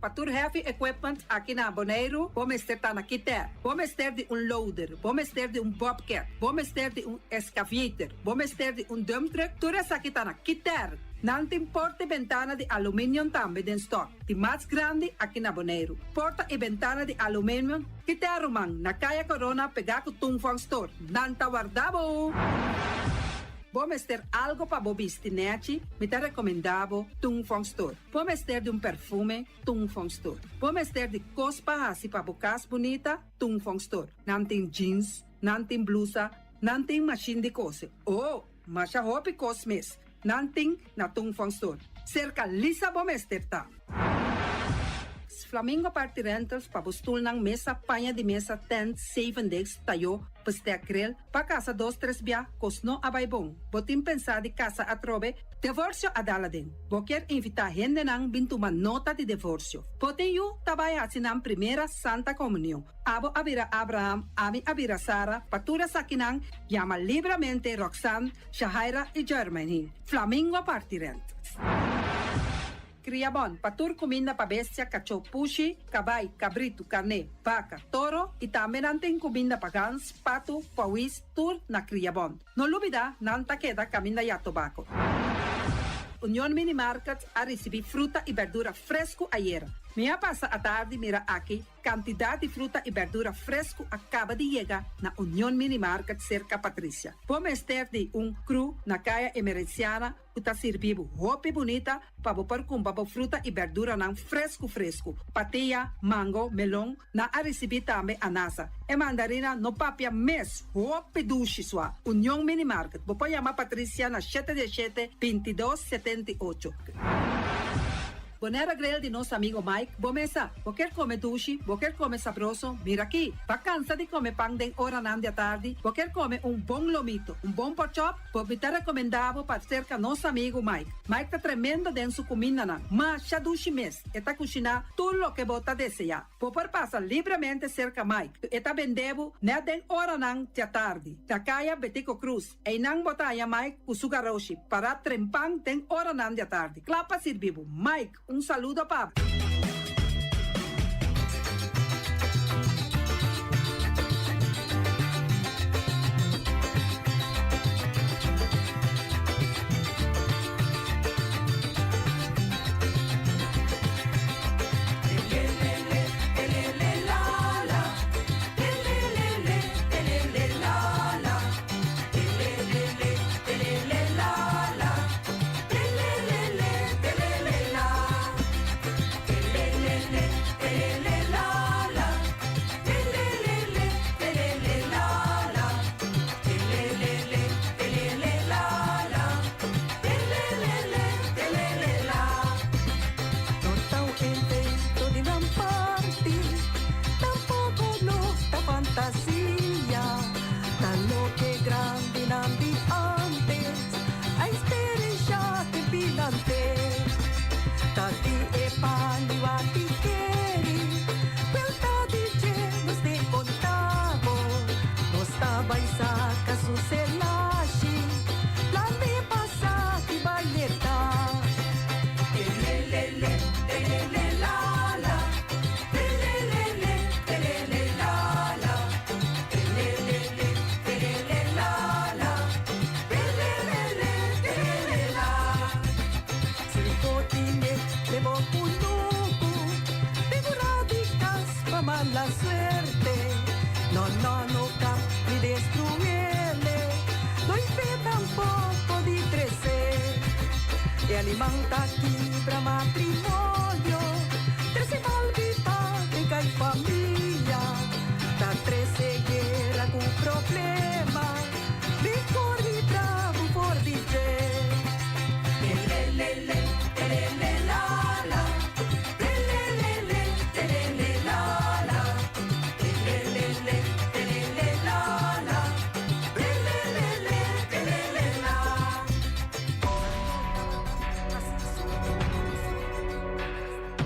Patur Heavy Equipment aqui na Boneiro, vamos ter na Quiter. Vamos ter de loader, vamos ter de bobcat, vamos ter de excavator, vamos ter de dump truck. Tudo isso aqui na Quiter. Não tem porta e ventana de alumínio também em stock. De mais grande aqui na Boneiro. Porta e ventana de alumínio que te arrumam na Caia Corona pegar com Tungfang Store. Não tá guardado. Vamos ter algo para bobistinete, me te recomendavo Tungfang Store. Vamos ter de perfume, Tungfang Store. Vamos ter de cospa assim para bocas bonita, Tungfang Store. Não tem jeans, não tem blusa, não tem machine de coser. Oh, mas a roupa cosmes. Nanting na Tungfang Store. Cerca lisa bomester ta. Flamingo Party Rentals pa bustul ng mesa, panha de mesa, tent, 7 days, tayo, pastea grill, pa casa 2-3 bia, kosno abay bong. Botin pensa di casa atrobe, divorcio adala din. Boker invita gente nang bintuman nota de divorcio. Botin yu tabay asinang primera Santa Comunión. Abo abira Abraham, ami abira Sara, patura sakinang, llama libremente Roxanne, Shahaira y Germany. Flamingo Party Rentals. Criabon, patur comida pa bestia, cachorro, pushi, cabay, cabrito, carne, vaca, toro e também natin comida pa gans, pato, pawis, tur na Criabon. No lubida, nanta queda caminda ya tobacco. Union Mini Market a receber fruta e verdura fresco ayer. Minha passa a tarde mira aqui, quantidade de fruta e verdura fresco acaba de chegar na Union Mini Market cerca Patrícia. Vamos ter de cru na caia emergenciana, uta servibo roupa bonita, para pôr com fruta e verdura não fresco. Patia, mango, melão, na a receber também anasa. E mandarina no papia mes, roupa duche sua. Union Mini Market. Vou chamar Patrícia na 717-2278. Bonera grill de nosso amigo Mike. Bomesa, quer comer duche, quer comer sabroso, mira aqui. Pa cansa de comer pão de hora nan de tarde, quer comer bom lomito, bom pork chop, me te recomendavo para cerca nosso amigo Mike. Mike tá tremendo dentro sua comida nan, mas já duche mes, eta cozinhar tudo o que bota desejar. Popor passa livremente cerca Mike, eta vendebo ne den hora nan de tarde. Da caia Betico Cruz, e nan botaya Mike com sugaroshi, para trempang den hora nan de tarde. Clapa servibo, Mike, saludo, Pablo. mala suerte. No, no, no cap ni destruirle. No hay tampoco di crecer. Y alimenta aquí para matrimonio. 13 malvita y familia. Da 13 guerra con problema. Mejor y bravo por DJ.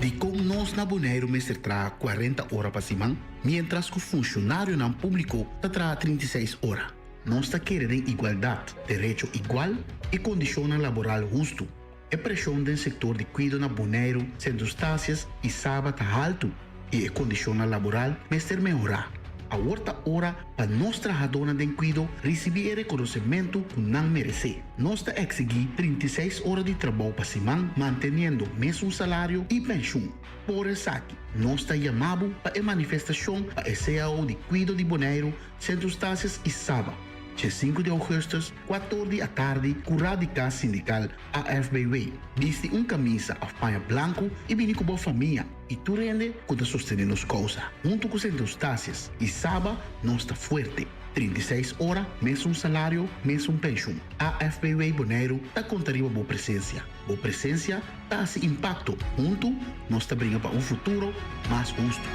De como nós na Bonaire mestre tra 40 horas para cima, mientras que o funcionário não público tra 36 horas. Nós está querendo igualdade, direito igual e condição laboral justo. A pressão do setor de cuidado na Bonaire, circunstâncias e sábado tá alto e a condição laboral mestre melhorar. A outra hora para nós trabalhadores de cuidado receber reconhecimento que não merece. Nós está exigir 36 horas de trabalho para semana, mantendo mesmo salário e pensão. Por isso aqui, nós está chamando para a manifestação para a CAO de cuidado de Bonaire, circunstâncias e sábado. Dia 5 de agosto, 14 da tarde, com o radical sindical AFBW. Viste camisa a panha branco e vini com boa família. E tu rende quando sostener nos causa. Junto com circunstâncias. E sábado, nós está forte. 36 horas, mesmo salário, mesmo pensão. AFBW Bonaire está contando boa presença. Boa presença está esse impacto. Junto, nós está brinca para futuro mais justo.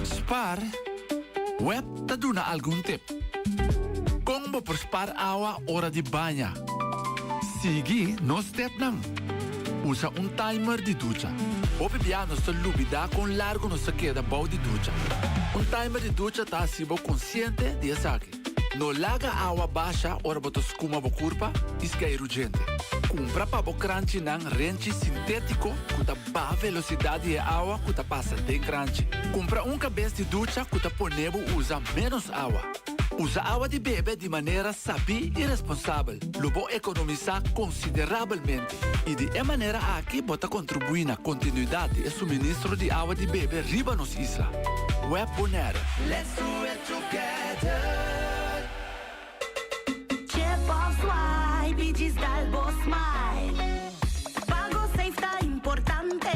Spar, web ta duna algum tip. Kung por spar awa hora de banha. Sigi no step nang. Usa timer de ducha. O piano sta lubida con largo no se queda bau de ducha. Timer de ducha ta sibo consciente de saque. No laga awa baixa ora boto skuma bo curpa, isca urgente. Compra pa bo crunchy nang renchi sintético kuta ba velocidade e awa kuta passa de crunchy. Compra cabeça de ducha kuta ponebo usa menos awa. Usa água de bebê de maneira sabia e responsável. Lobo economizar consideravelmente. E de maneira aqui bota contribuir na continuidade e suministro de água de bebê riba nos isla. Web Bonaire. Let's do it together. Diz Dalbo Smile. Pago safe tá importante.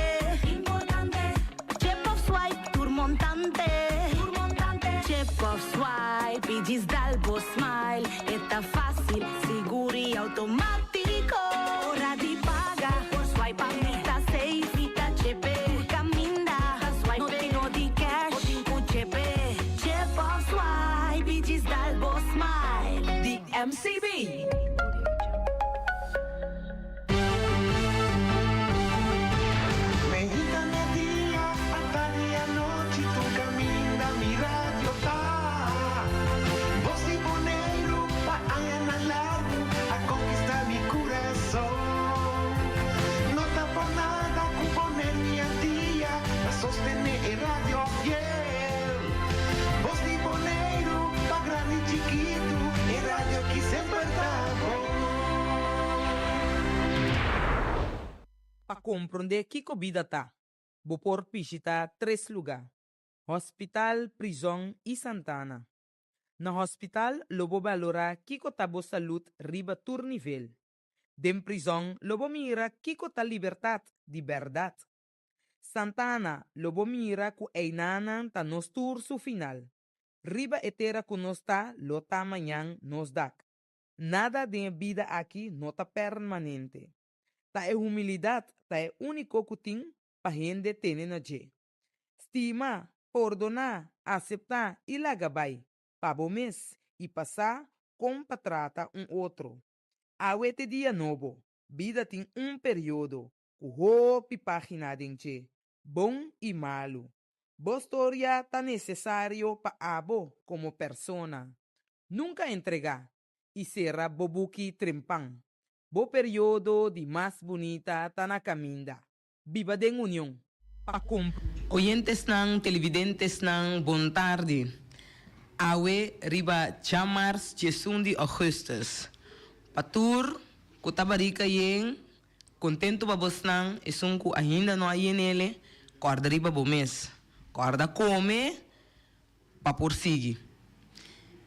Chip of swipe turmontante. Chip of swipe diz Dalbo Smile. Está fácil, seguro e automático. Hora de pagar por swipe. Está safe, tá chip. Por caminda, swipe. No tenho de cash, o chip. Chip of swipe diz Dalbo Smile. The MCB. Para compreender que vida tá, vou por visitar 3 lugares: hospital, prisão e Santana. No hospital, lobo valora kiko tabo saúde riba tur nível. Dem prisão, lobo mira kiko ta liberdade de verdade. Santana, lobo mira ku einanan ta nos turso final. Riba etera ku nos ta, lo ta manhã nos dak. Nada de vida aqui nota permanente. Ta é humildade, ta é único que tem para gente ter na je. Estima, perdonar, aceitar e lagabay. Pabo mes e passar como para tratar outro. Awete dia novo, vida tem período, o hopi página de bom e malo. Boa história tá necessário para abo como persona. Nunca entregar e será bobuki trempang. Bo período de mais bonita tá na caminda. Viva de união. Oyentes ng televidentes ng Bon Tarde. awe riba chamars chesundi Augustus. Patur, kutabarica yen, contento babosnang, esunku ainda no ayenele, corda riba bomes. Corda come, papor sigue.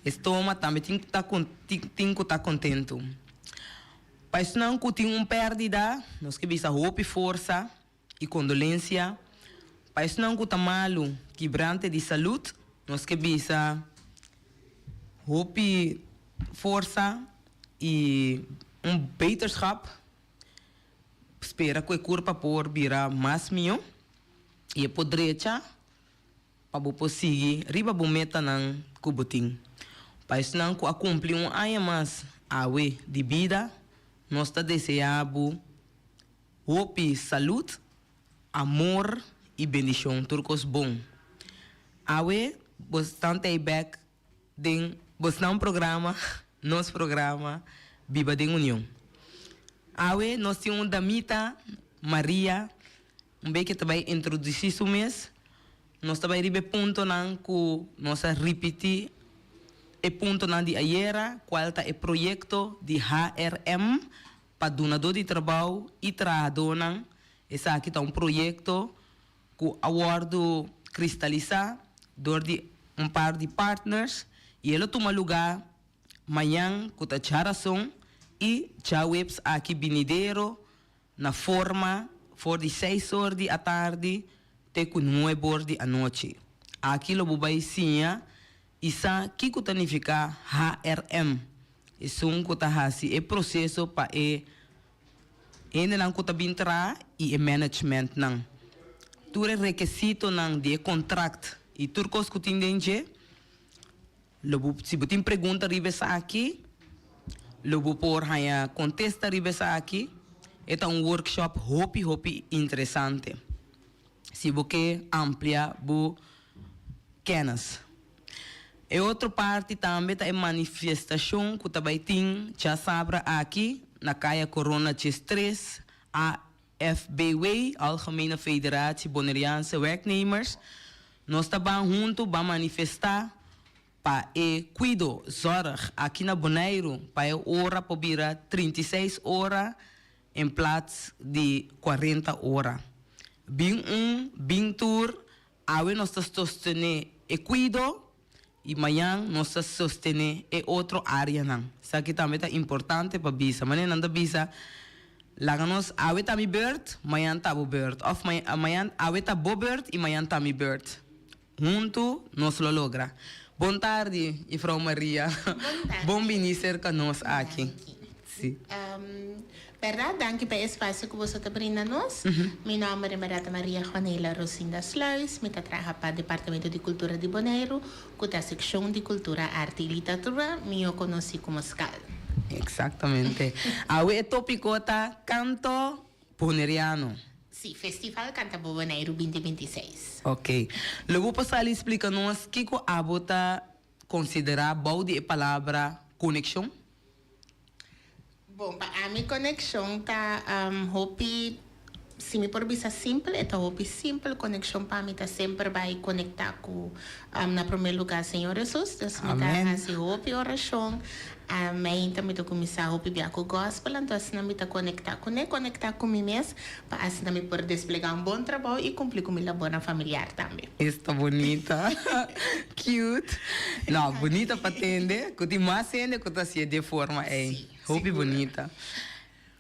Estoma também tem que estar contento. Para isso não tem pérdida, nós que bisa hope, força e condolência. Para isso não tem malo, quebrante de saúde, nós que bisa hope, força e beterschap. Espera que o corpo por virar mais meu e por direita para você seguir riba bometa nang kubuting. Para isso não cumprir ano mais awe de vida, nós está desejando hope, saúde, amor e bendição turcos bom. Awe bastante back den bastante programa, nosso programa Viva de União. Awe nós temos damita Maria, que também introduzir o mês. Nós também ribe ponto nang ku nós repetir e ponto na de ayer, qual é o projeto de HRM para donador de trabalho e trabalhador. Esse aqui é projeto que awardo cristalizar de par de partners e ele toma lugar amanhã com a charação e já webs aqui binideiro na forma for de 6 horas da tarde até com 9 horas da noite. Aqui lo bubai sinha isa que significa HRM. Isso é processo para ainda não bintra e management não. Tudo é requisito não de contrato e turcos que tem lobo se você pergunta ribesa aqui, lobo por haya contesta ribesa aqui. É workshop hopi interessante. Se você amplia bu kennis. E outra parte também é manifestação que também tem, já sabe aqui, na Caia Corona 3, a FBW, Algemene Federatie Bonaireaanse Werknemers. Nós estamos juntos para manifestar para cuido, zorg, aqui na Bonaire, para a hora para 36 horas em plaats de 40 horas. Bem tour, nós estamos sustentando e cuido, e amanhã nós sostener é outra área não. Isso aqui também é importante para bisa. Mas não da bisa, lá nós awe tá mi beurt, amanhã tá bo beurt. Of amanhã awe tá bo beurt e amanhã tá mi beurt. Junto nós lo logra. Boa tarde, Frau Maria. Bom vir cerca nós aqui. Sim. Verdade, danke pelo espaço que você está brindando nós. Meu nome é Maria Juanela Rosinda Sluis. Eu trabalho para o Departamento de Cultura de Bonaire, com a secção de Cultura, Arte e Literatura. Eu conheci como SCAL. Exatamente. Awe tópico tá canto bonaireano. Sim, Festival Canta Bonaire 2026. Ok. Logo passar ali explica-nos o que a bota considera bom de palavra conexão. Bom, a minha conexão tá hopi, se me por bisa simple, é hopi simple conexão para mim tá sempre vai conectar com na primeiro lugar Senhor Jesus, então me tá assim hopi oração, amém, também tô começar hopi bia com gospel, então assim me tá conectar com mim mesmo, para assim me por desplegar um bom trabalho e cumprir com minha boa familiar também. Está bonita, cute, não bonita para atender, que tem mais ainda que tá se de forma Hopi bonita.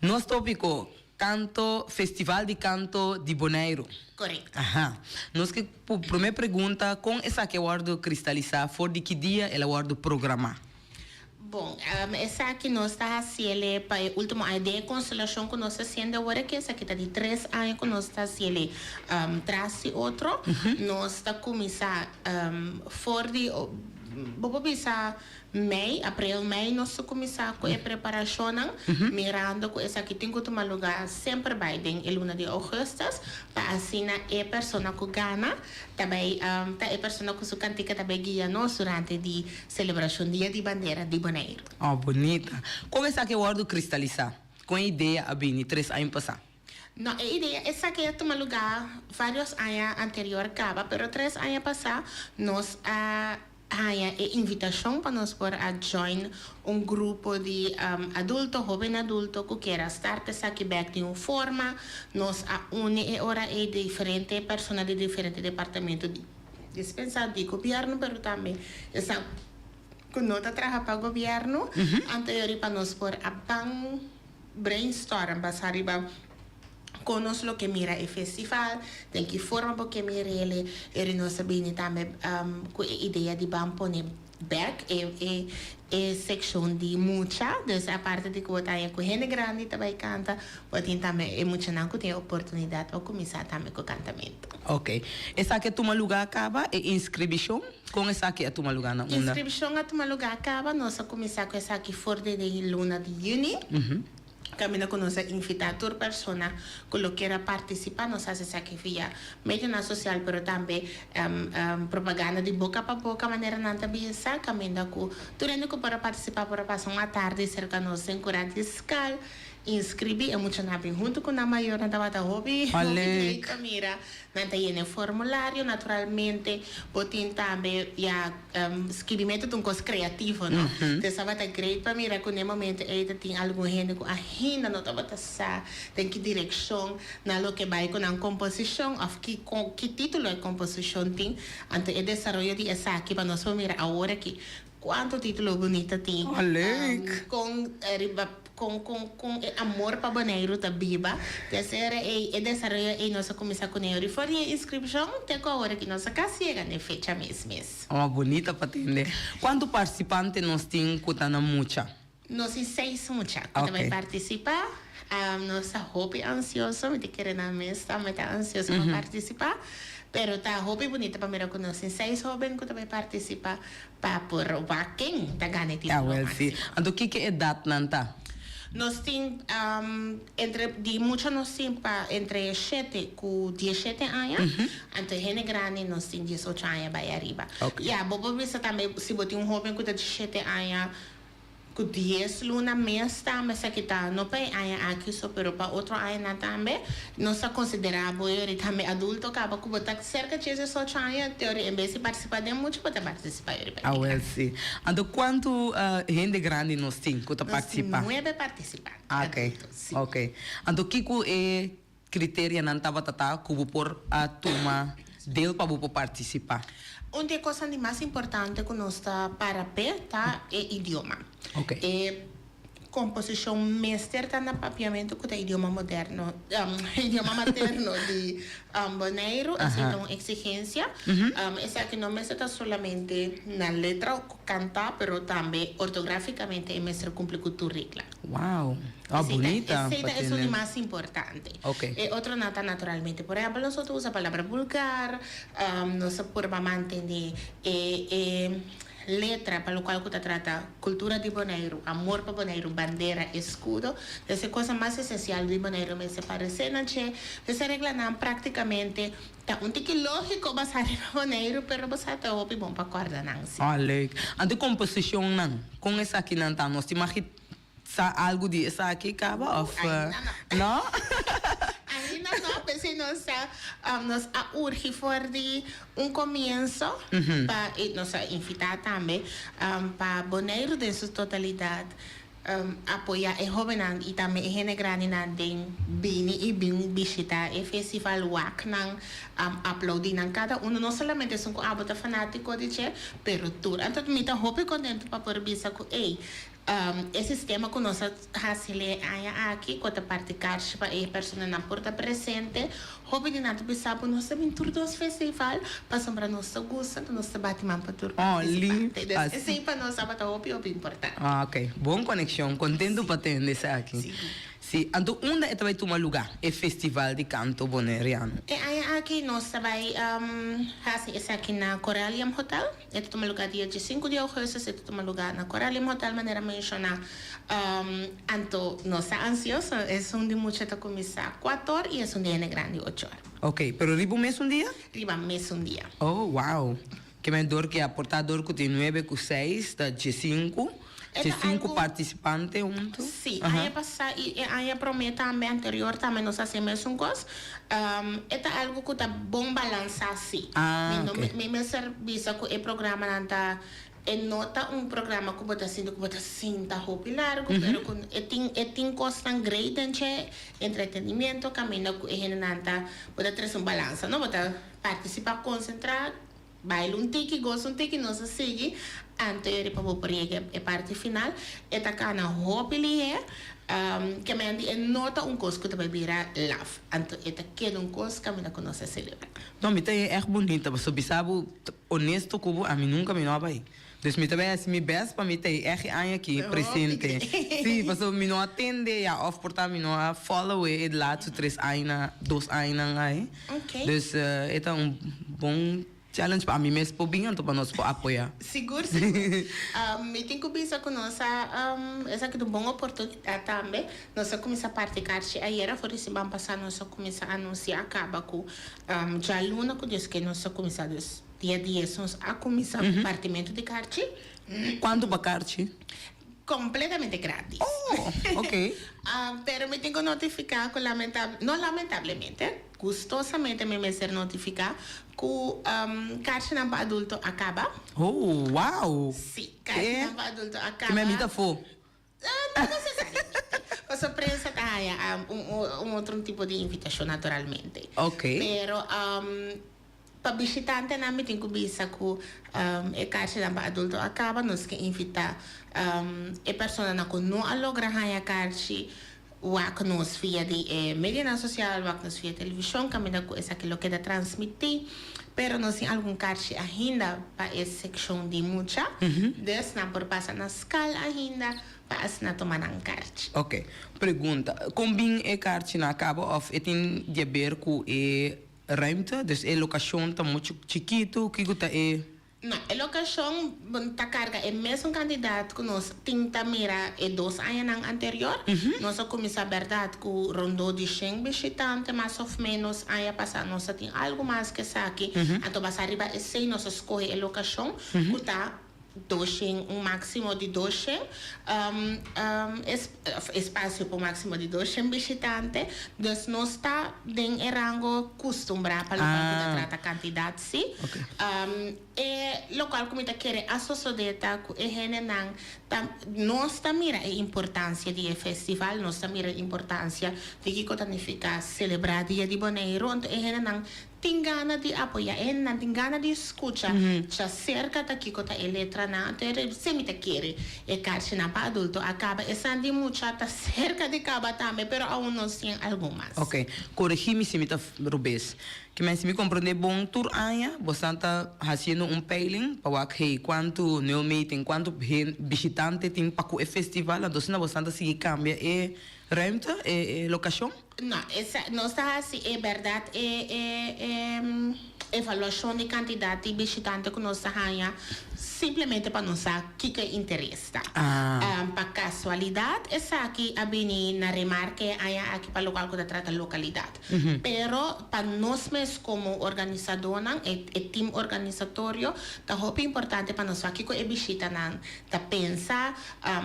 Nosso tópico, canto, Festival de Canto de Bonaire. Correto. Aham. Nós que, primeira pergunta, com essa que eu guardo cristalizar, for de que dia ela guardo programar? Bom, essa aqui nós está fazendo para a última ideia de constelação que nós estamos fazendo agora, que essa aqui está de 3 anos que nós estamos fazendo trace outro. Nós estamos começando for de... Vou pensar abril, Mei, nós começamos com a preparação, mirando com essa aqui tem que tomar lugar sempre vai em luna de agosto, para assim a pessoa que ganha, também a pessoa que se cantica também guia nós durante a celebração Dia de Bandeira de Bonaire. Oh, bonita. Como essa que eu guardo cristalizar? Com a ideia a bem 3 anos passar? Não, a ideia essa que toma lugar vários anos anterior acaba, pero 3 anos passar nós invitación para nos por a join un grupo de adultos, joven adulto que quiera estar aquí back de una forma, nos une ahora diferentes personas de diferentes departamentos dispensados de gobierno, pero también están con nota trabaja para gobierno, anterior para nos por a brainstorm, para arriba conosco lo que mira el festival, de que forma porque mira ele não sabia também com a ideia de vamos poner back section de mucha, dus a parte de que eu tenho com gente grande também canta, pode também muita não que tem oportunidade para começar também com o cantamento. Ok. Essa aqui toma lugar acaba e inscrição com essa aqui a toma lugar na onda. Inscrição a toma lugar acaba, nós começar com essa aqui fora de luna de junho. Camina con nuestra invitador persona que lo quiera participar, nos hace aquí vía medio social, pero también propaganda de boca a boca, manera nanta bisa, camina con durante que para participar para pasar uma tarde cerca nos en curante fiscal, inscrevi e mucho nabi junto con la mayor nanta bata hobby, mira, nanta llene formulario, naturalmente, botin también ya escrevimento de un cos creativo, no? Entonces bata great para mira con el momento tem algum gente com agenda no bata sa, tem que direcção na lo que vai com a composição, of que título de composição tem, ante o desarrollo de essa aqui para nós mira agora que quanto título bonito tem, com amor para Bonaire tá viva, terceira é desarrollo e nós começar com ele, for a inscrição tem que agora que nossa casa chega na fecha mês. Uma bonita para atender. Quanto participante nós tem que tá na mucha? Nós temos 6 mucha que vai participar. Nossa hobby ansioso, me querendo na mesa, também tá ansioso para participar. Pero tá hobby bonita para mirar com nós 6 jovens que também participar para por quem tá ganhando título. Então que é data nanta? Nós temos de muitos nós temos entre 7 com 17 anos, entre gente grande nós temos 18 anos para arriba. E a bobo bisa também se botar jovem com 17 anos com 10 luna mês também se que tá não para aqui só pero para outro ano também nós consideramos ele também adulto acaba com botar cerca de 18 anos teoria em vez de participar de muito pode participar ele. Então quanto gente grande nós tem que participar? 9 participantes. Ok. Então que é critério não estava tata que por a turma dele para participar? Uma das coisas mais importantes que nós está para tá é idioma. Composição mestre tá no papiamento com o idioma moderno, idioma materno de Bonaire, é uma exigência. Essa aqui não está solamente na letra cantar, pero também ortograficamente é mestre cumpre com tu regla. Uau, bonita. Essa é o mais importante. Outro nata naturalmente, por exemplo, nós usamos a palavra vulgar, nós podemos manter letra para o qual se trata cultura de Bonaire, amor para Bonaire, bandeira, escudo, essa coisa mais essencial de Bonaire, mas se parece não é, essa regra não praticamente tá tique lógico basar em Bonaire, pero basar tá bom para guardar não. Olha, a composição não, com essa aqui não tá, nós temos que algo de essa aqui acaba of não? Ainda não, pensei nós urge for de começo para nós invitar também para Bonaire de sua totalidade apoiar o jovem e também a gente grande tem bem visitar o festival WAC não aplaudir não cada não somente são abota fanático de che pero tudo então me tá hope contente para por bisa com esse sistema que nós fazemos aqui, com a parte caixa para a pessoa na porta presente, hobby de nada pensar por nós também tudo os festival, passamos para nossa gosta, nossa batimão para tudo. Esse é para nós abata hobby importante. Ok, boa conexão, contento para ter isso aqui. Sim, então onde vai tomar lugar o festival de canto bonaireano? Aqui nós vai fazer isso aqui na Corallium Hotel. Toma lugar dia 5 de agosto, toma lugar na Corallium Hotel, maneira mencionar. Então nós estamos ansiosos, é de muita a começar 4 horas e é dia grande 8 horas. Ok, pero riba mês dia? Riba mês dia. Oh, wow. Que me dor que a portador que tem 9 com 6, da 5. Tem 5 participantes juntos? Sim, aí passa e aí promete também anterior também nós hacemos um coisa. É algo que tá bom balançar assim. Me serviço com o programa nanta nota programa que bota assim tá roupa largo, pero com tem costa grande entretenimento caminho com nanta bota trazer balança, não bota participar concentrar baile gosta nós seguir anterior para o a parte final eta cana roupa que me nota coisa que vai virar love então eta queda coisa que me conosce a celebrar. Não, me tem bonita, mas sobre sabe honesto como a mim nunca me não vai. Dus me também assim me best para me ter aqui presente. Sim, mas me não atende a of portar me não follow it lá 3 anos 2 anos aí. Dus é bom challenge para mim mesmo para bem para nós apoiar. Seguro. Me tem que pensar com nossa essa que é uma boa oportunidade também. Nós começar a praticar aí era por isso vamos passar nós começar a anunciar acaba com já luna com Deus que nós começamos dia 10 nós a começar o partimento de carte. Quanto para carte? Completamente grátis. Ok. Pero me tengo que notificar que lamentablemente, gustosamente me ser notificar que caixa para adulto acaba. Oh, wow! Sim, caixa para adulto acaba. Que me imita for? Não necessariamente. A surpresa tá outro tipo de invitação naturalmente. Ok. Pero para visitante na me tem que bisa que caixa para adulto acaba nós que invitar a pessoa na que não alogra a caixa wak nos via de media social, wak nos via televisão, caminha com essa que lo queda transmitir, pero nós tem algum caixa ainda para essa seção de mucha, des na por passar na escala ainda para assinar tomar um caixa. Ok. Pergunta, combina a caixa na acaba ou tem de ver com a ruimte, dus a locação está muito chiquito, que gusta Não, a locação está carga é mesmo candidato que nós tinta mira 2 anos anterior. Nós começamos a verdade que rondou de 100 visitantes, mais ou menos aí passar nós tem algo mais que isso aqui. Então vai arriba e sei nós escolhe a locação que está 200, máximo de 200 espaço para máximo de 200 visitantes. Então nós está em rango acostumbrado para tratar quantidade sim. E local como está quer a sociedade que nós está mira a importância do festival, nós está mira a importância de que significa celebrar dia de Bonaire, então tem gana de apoiar, tem gana de escutar, já cerca daqui que a letra na se me quer e caixa na para adulto acaba essa de mucha tá cerca de acaba também, pero aún não tem algumas. Ok, corrigi-me se me tá Rubens. Que me se me compreender bom tour aia, você está fazendo peiling para que quanto no meeting, quanto visitante tem para o festival, então se não você está seguir cambia ruimte, locação? Não, não está assim, é verdade, avaliação de quantidade de visitantes que nós temos simplesmente para nós saber o que interessa. Para casualidade, essa aqui a bem na remarca aqui para o local que trata a localidade. Pero para nós mesmos como organizador, e time organizatório, é muito importante para nós aqui que é visita tá pensa,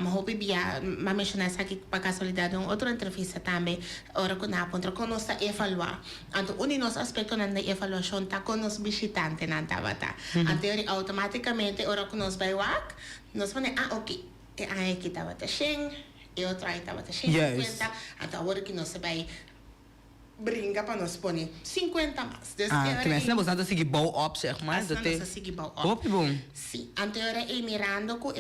hobby via, mas mencionar essa aqui para casualidade, outra entrevista também, ora que na ponta que nós evaluar. Então, um dos aspectos da avaliação tá com os visitantes na tabata. Então, automaticamente ora que nós vai wak, nós vamos ok, aí aqui estava tá 100, e outro aí estava tá 150, então agora que nós vai brinca para nós pôr 50 mais. Que mas não você seguir bom op zeg maar, dat é seguir bom op. Bom. Sim, anterior e mirando com o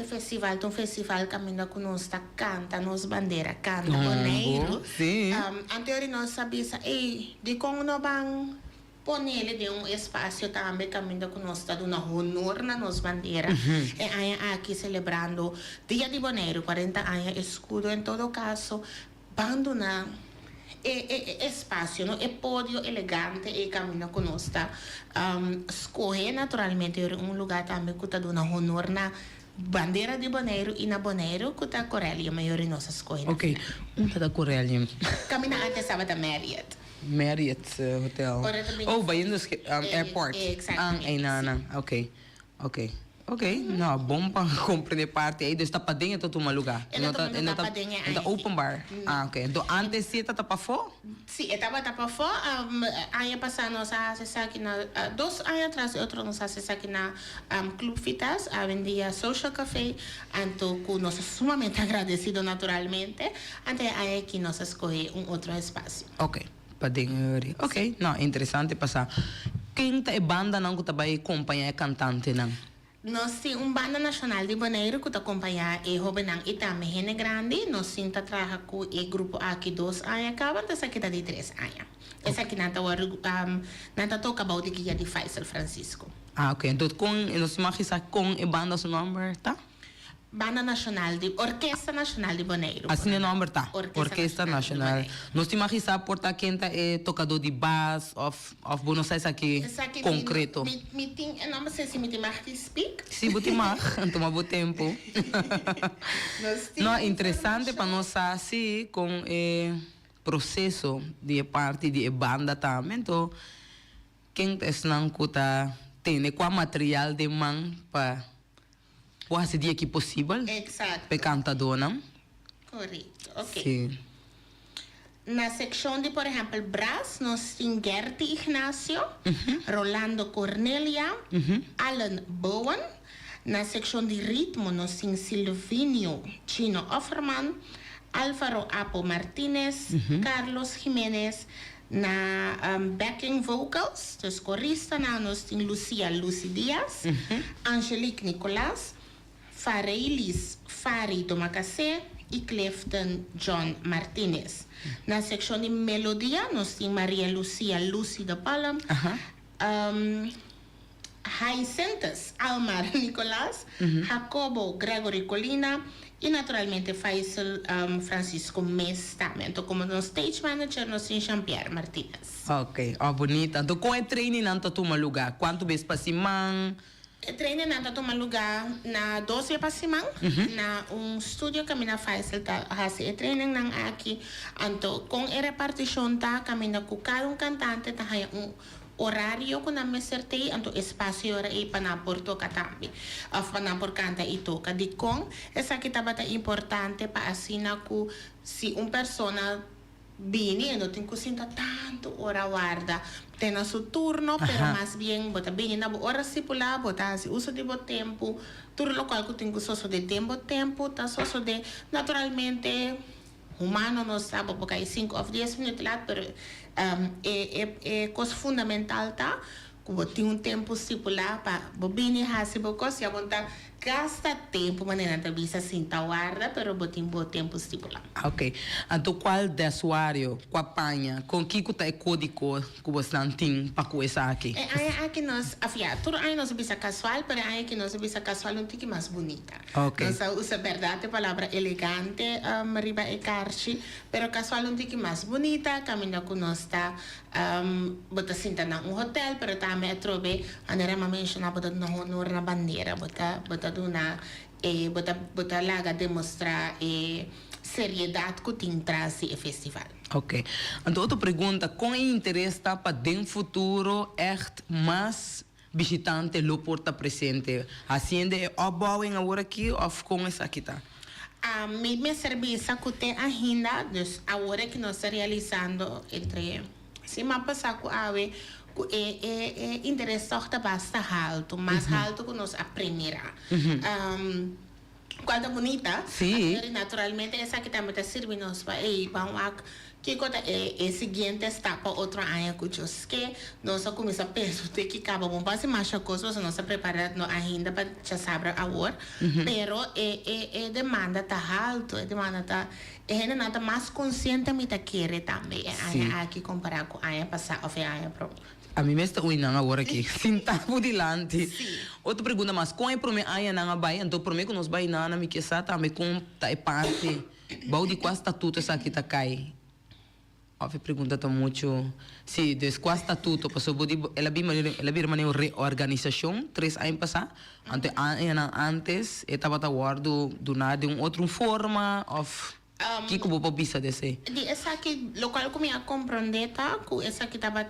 festival, caminho com nós tá canta, nos bandeira canta Bonaire. Sim. Anterior nós sabia, de como não vão ponele de espaço também caminho com nós está dando honor na nossa bandeira. E aí aqui celebrando Dia de Bonaire, 40 anos escudo em todo caso, abandonar espaço, não? É pódio elegante e caminho com nós está escolher naturalmente lugar também que está dando honor na bandeira de Bonaire e na Bonaire que está Corelia, maior em nossa escolha. Ok, da Corelia. Caminho antes estava da Marriott Hotel. By in the airport. Exactly. Ok. Ok, nou, bom para compreender parte aí. Dus tá para dentro do lugar. Não tá Tá open bar. Ah, ok. Então antes você tá para fora? Sim, estava para fora. Ano passado nós acessamos aqui na 2 anos atrás, outro nós acessamos aqui na Club Fitas, a vendia Social Café. Então, nós sumamente agradecidos naturalmente. Até aí que nós escolhe outro espaço. Ok, para dentro. Ok, não, interessante passar. Quem tá banda não que tá vai acompanhar cantante não? Nós temos banda nacional de Bonaire que acompanha o Robenang Itame Rene Grande. Nós temos trabalhar com o grupo aqui 2 anos, acaba essa aqui de 3 anos. Essa aqui não toca about que é de Faisal Francisco. Ah, ok. Então, nós imaginamos com a banda seu nome, tá? Banda Nacional de Orquestra Nacional de Bonaire. Assim o nome tá? Orquestra Nacional. Nós imaginamos por tá quem é tocador de bass, of Buenos Aires aqui concreto. Eu não sei se me tem mais que speak. Sim, vou mais, toma bom tempo. Não, interessante para nós assim com o processo de parte de banda também. Então, quem está que tá tem qual material de mão para quase dia que possível. Exato. Para cantador, não? Correto, ok. Sim. Na secção de, por exemplo, brass, nós temos Gertie Ignacio, Rolando Cornelia, Alan Bowen. Na secção de ritmo, nós temos Silvinio Chino Offerman, Álvaro Apo Martínez, Carlos Jiménez. Na backing vocals, dus corista, nós temos Lucy Diaz, Angelique Nicolás, Fareilis Fari Tomacacé e Clifton John Martinez. Na secção de melodia, nós temos Maria Lucia Lucy de Palma, Hyacinthus Almar Nicolás, Jacobo Gregory Colina e naturalmente Faisal Francisco Mes também. Então, como no stage manager, nós temos Jean-Pierre Martinez. Ok, bonita. Então, com o treino não está tomando lugar? Quanto vezes para semana? O treino não está tomando lugar na 12 para semana, na estúdio que a minha Faisal está fazendo treino aqui. Então, com a repartição, caminha com cada cantante, tá horário que não me acertei, então espaço aí para por tocar também, para por cantar e tocar. De com essa aqui estava importante para assinar que se persona bini, não tem que sentar tanto hora guarda, tem o seu turno, pero mais bem, bota bini na hora circular, bota se uso de tempo, tudo local que tem que só de tempo, tá só de naturalmente humano não sabe porque é 5 ou 10 minutos lá, pero é coisa fundamental tá, que tem tempo circular para bobini hasi bocos e a gasta tempo maneira de visa assim tá guarda, pero botin bom tempo circular. Ok. Então qual de usuário, qual panha, com que tá é código que você não tem para começar aqui? Aí que nós, afia, tudo aí nós visa casual, pero aí que nós visa casual um tique mais bonita. Ok. Nós usa verdade palavra elegante, riba e carchi, pero casual um tique mais bonita, caminha com nós tá bota sinta na hotel, pero também trobe, anera mencionar bota na honor na bandeira, bota duna bota laga demonstrar seriedade que tem traz o festival. Ok. Então outra pergunta, com interesse tá para dentro futuro echt mais visitante lo porta presente, haciendo opbouwing agora aqui ou com essa aqui tá? Me serviço que tem ainda, dus agora que nós estamos realizando entre se mapa saco ave interesse está bastante alto, mais alto que nós a primeira. Quando bonita, naturalmente essa que também está servindo nos para que é seguinte etapa outro ano que nós começamos a pensar que acaba bom para se mais coisas nós preparando ainda para já saber agora, pero demanda tá alto, demanda tá gente nada mais consciente me tá querer também aqui comparar com ano passado ou ano pro. A mim está uinando agora aqui, sentado dilante. Outra pergunta, mas com a promessa aí na Bahia, então promessa que nós vai na me que está também com tá parte, bau de quase estatuto essa aqui tá cai. A pergunta tá muito, se des quase estatuto passou ela bem maneira reorganização 3 anos passado, antes estava tá guardo do nada de outra forma of Kiko bopo bisa desse. Di essa que local como a comprendeta, que essa que estava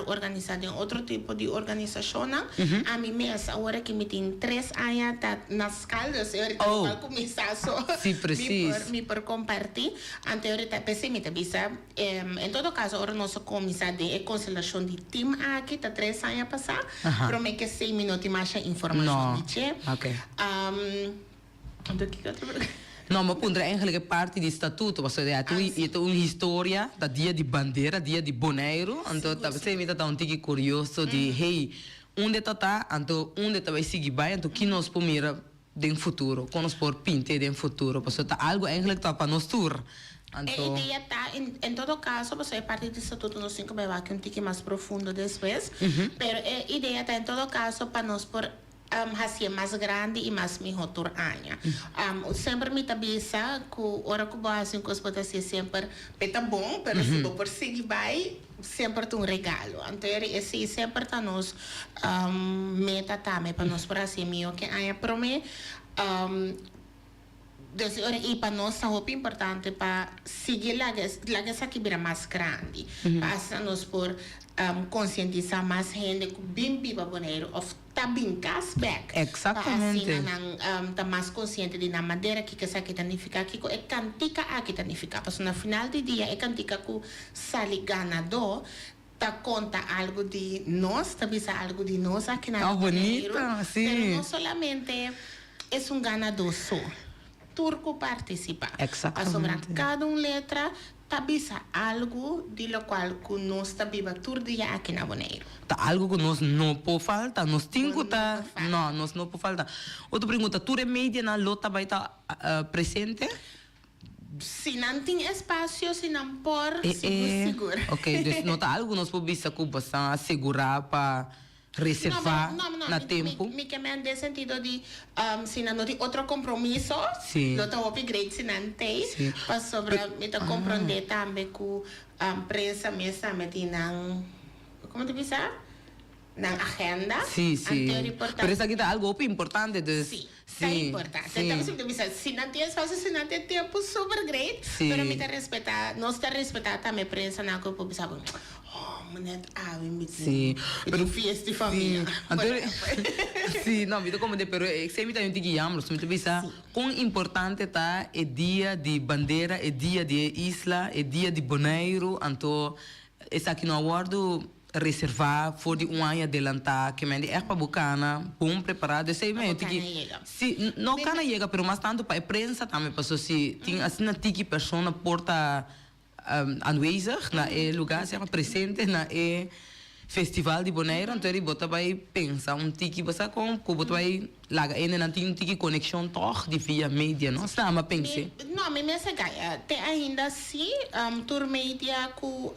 organizada em outro tipo de organização, a mim mesmo agora que me tem 3 anos nas caldas, eu local começar só. Sim, preciso. Me por compartilhar, anteriormente pensei me bisa, em todo caso agora nossa comissão de conciliação de time aqui tá 3 anos passar, prometo que 6 minutos mais informação de che. Okay. Do que outro? Não, mas pondrá eigenlijk parte do estatuto, você é uma história da dia de bandeira, dia de boneiro, então você me tá um tique curioso de hey, onde tá, então onde tá vai seguir bem, então que nós pomira no futuro, que nós por pintar no futuro, porque tá algo eigenlijk tá para nós tour. A ideia está, em todo caso, você é parte do estatuto, nós temos que ver um tique mais profundo depois, mas a ideia está, em todo caso, para nós por hacia mais grande e mais melhor año. Sempre me tabisa que ora que boa assim que os pode ser sempre beta bom, mas se por seguir vai sempre tem regalo. Então esse sempre tá nos meta também para nós para ser melhor que año para mim. E para nós é muito importante para seguir lá que vira mais grande, para nós por conscientizar mais gente que bem viva boneiro ou tá bem cashback. Exatamente. Assim, tá mais consciente de na maneira que essa que tanifica que é cantica a que tanifica, porque no final do dia é cantica que sali ganador tá conta algo de nós, tá bisa algo de nós aqui na bonita, sim. Pero não solamente é ganador só. Turco participa. Exatamente. Cada letra tabisa algo de lo qual que nós tabiba tur dia aqui na Boneiro. Tá algo que nós não pode faltar, nós temos que tá, não, nós não pode faltar. Outra pergunta, tu é mídia na lota vai estar presente? Se não tem espaço, se não por seguro. Ok, então não tá algo que nós podemos assegurar para reservar na tempo. Me que me de sentido de se não tem outro compromisso, não tá upgrade se não tem, para sobre me tá compreender também com prensa mesmo me tem não, como tu bisa? Na agenda. Sim. Pero isso aqui tá algo importante, Sim, é importante. Então, se não tem espaço, se não tem tempo, super great. Pero me tá respeitar, nós tá respeitar também a prensa na que eu pensava. Sim, pero fiesta de família. Sim, não, vida como de pero sempre tem um guiamos, muito bisa. Quão importante tá é dia de bandeira, é dia de isla, é dia de boneiro, então esse aqui no acordo reservar for de ano adelantar que me é para bacana, bom preparado, sei mesmo que se não cana chega, pero mais tanto para a prensa também passou se tem assim na tiki pessoa porta aanwezig na lugar, zeg maar presente na festival de Bonaire, então ele bota vai pensar tiki basta com bota vai laga ainda não tem tiki conexão toch de via mídia, não está mas pense. Não, me messa gaia, te ainda se tour mídia com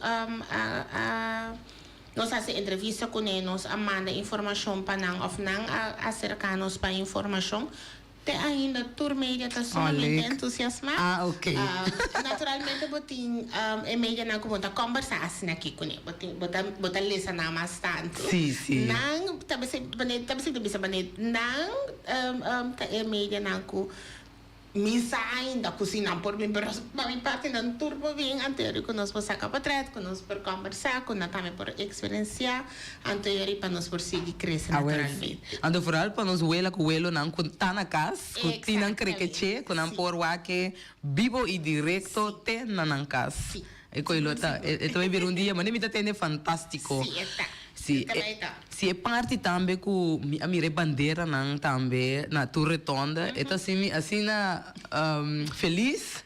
nós fazemos entrevista com eles, manda informação para nós, ou não acercar-nos para informação. Ainda tour mídia está somente entusiasmado. Ok. Naturalmente, botin mídia não conta conversar assim aqui com ele, botar lista não mais tanto. Sim. Não, talvez bisa banit, não mídia não com misa ainda cozinha por mim, pero para mim parte não turbo bem anterior que nós possa sacar para trás, que nós por conversar, que nós também por experienciar anterior para nós por seguir crescer naturalmente. Ando foral para nós huela que huelo não tá na casa, que tinha crequeche, que não por que vivo e direto te na casa. E coilo tá, também vir dia, mas nem me tá tendo fantástico. Se é parte também com a minha bandeira não também na Torre Tonda, então assim na feliz.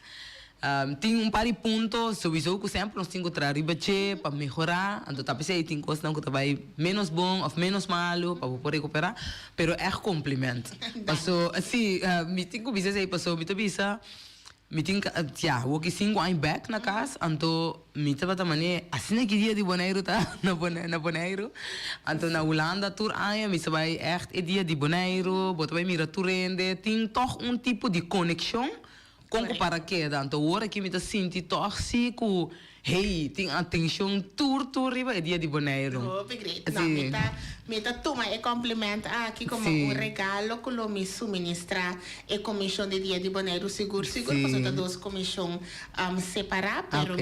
Tem par de pontos, sowieso que sempre nós temos que trazer para melhorar, então talvez tem coisas que vai menos bom ou menos malo para poder recuperar, pero é complemento. Passou assim, me tenho que dizer passou me tabisa. Me tinha o que 5 anos back na casa, então me tava também assim naquele dia de Bonaire tá na Bonaire, então na Holanda tour aí me vai echt dia de Bonaire, bota vai mirar turende, tem toch tipo de conexão com o paraquedas, então agora que me tá senti toch se que hey, tem atenção tudo riba é dia de Bonaire. Oh, great. No, meta toma e complemento aqui como regalo que lo me suministra e comissão de dia de Bonaire seguro porque são duas comissões separadas, pero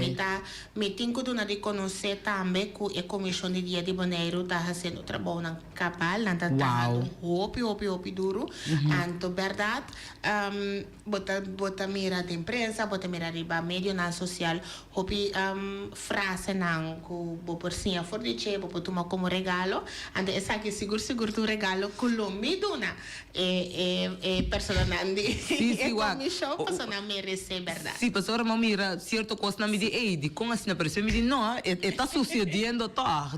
me tenho que de conhecer também que a comissão de dia de Bonaire está fazendo trabalho na cabal, está dando hopi duro, então verdade, bota mira de imprensa, bota mira riba medio na social, hopi frase não que por sim a for de che, bota tomar como regalo, ande essa que seguro tu regalo que lo me dona personalmente e comissão persona merece verdade. Sim, pessoa mas mira certo coisa na me de com assim na pessoa me diz não, está sucedendo tá,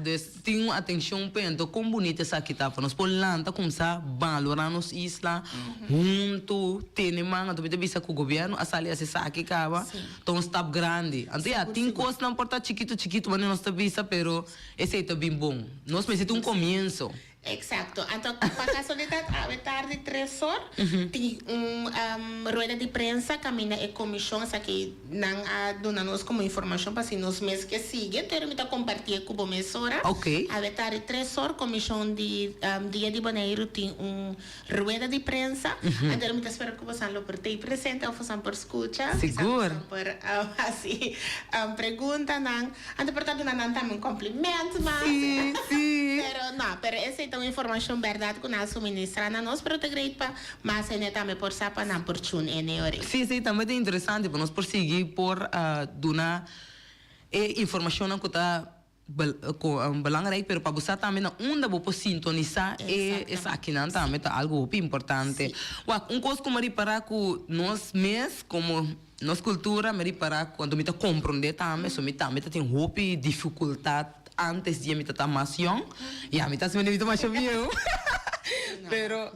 tem uma atenção pento com bonita essa aqui tá para nós por lá tá começar valorar nos isla junto tem manga tu bisa com o governo a salir essa aqui acaba então está grande então tem coisa não importa chiquito mas não está bisa pero esse é bem bom nós precisamos começo. Exacto. Então, para casualidade, à tarde, 3 horas, tem rueda de prensa, caminha e comissão, aqui não dona-nos como informação para se nos meses que seguem, então eu me compartilhar com o hora. Ok. À tarde, 3 horas, comissão de dia de Bonaire tem rueda de prensa, então eu me espero que você não perder presente ou façam por escuta. Seguro. Por assim, pergunta, não. Então, portanto, não também cumprimento, mas. Sim. Pero essa então informação verdade que nós suministramos a nós para o para mas ainda também por sapa não por chun sim também é interessante para nós prosseguir por donar informação que está belangrijk pero para você também onde vou sintonizar essa aqui não também tá algo importante coisa como reparar que nós mesmos como nossa cultura me reparar quando me compreender também so me também tem roupa dificuldade antes de me estar mais young, ya me estás vendo mais eu. Pero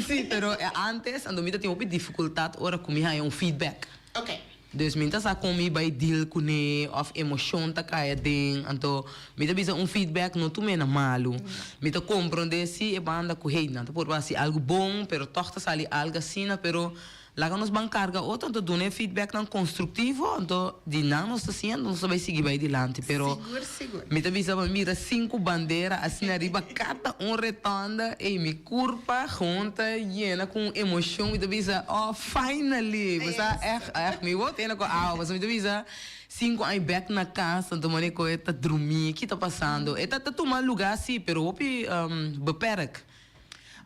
sim, pero antes ando me tinha uma dificuldade ora comigo é feedback. Ok. Dus minta sa comi by deal kune of emotion ta kaya ding anto mita bisa feedback no tu mena malu. Mita compreender si e banda ku hey na por basi algo bom pero toch ta sali algo sina pero laga nos bancarga outro então dune feedback não construtivo então de não nos assim não vai seguir vai adiante pero seguro me também sabe mira 5 bandeiras assim arriba cada retonda e me curva junta llena com emoção e também finally você me vou tendo com você me também 5 aí back na casa então mane ko eta dormir que tá passando eta tá tomando lugar assim pero opi beperk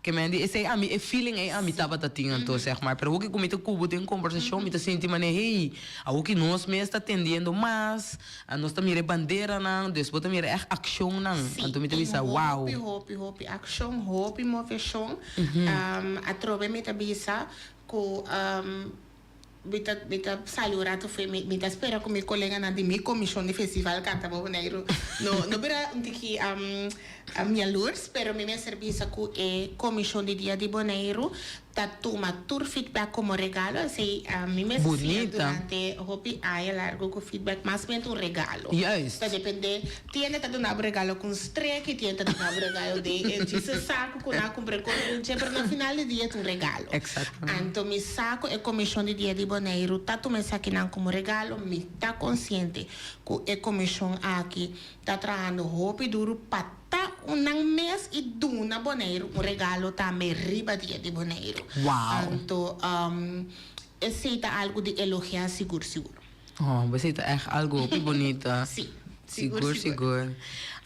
que me diz esse a feeling é a mitad tá tinha então zeg maar pero o que comita cubo tem conversação me tá sentindo mané hey o que nós mesmo está atendendo mas a nós tá mira bandeira não depois tá mira ação não então me tá bisa wow hope action hope motivação a trove me tá bisa com Bita salurato foi me espera com meu colega na de minha comissão de festival canta Bonaire no bira tiki a minha lurs pero me serviço com a comissão de dia de Bonaire tá toma tur feedback como regalo assim a mim me durante hopi aí largo com feedback mas bem regalo yes tá depende tiene tá dando regalo com streak tiene tá dando regalo de esse saco com na comprar com pero no final do dia é regalo exacto então me saco a comissão de dia de Bonaire tá tomando aqui não como regalo me tá consciente que a comissão aqui tá trazendo hopi duro para mês e duna Bonaire regalo também riba dia de Bonaire. Wow. Então, esse é algo de elogiar seguro. Oh, você é algo bonito. Sim. Seguro.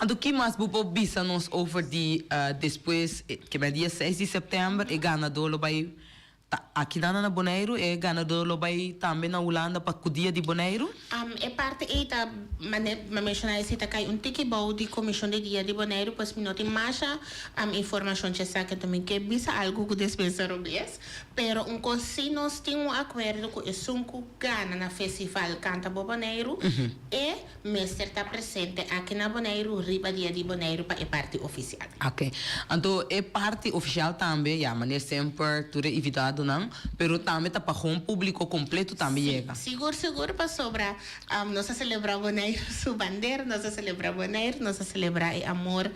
Então, que mais você bisa nos over de depois que é dia 6 de setembro e ganador vai aqui na Bonaire e ganador vai também na Holanda para o dia de Bonaire? É parte esta mencionar esse cai tiki bau de comissão de dia de Bonaire pois me tem mais informação que saca também que bisa algo que dispensa robes pero se nós tem acordo com o sunco gana na festival canta Bonaire e mestre está presente aqui na Bonaire riba dia de Bonaire para a parte oficial. Ok. Então é parte oficial também, maneira sempre tudo evitado limitado, não? Pero também tá para um público completo também chega. Seguro para sobra. Nós celebra Bonaire su bandeira, nós celebra Bonaire, nós celebra o amor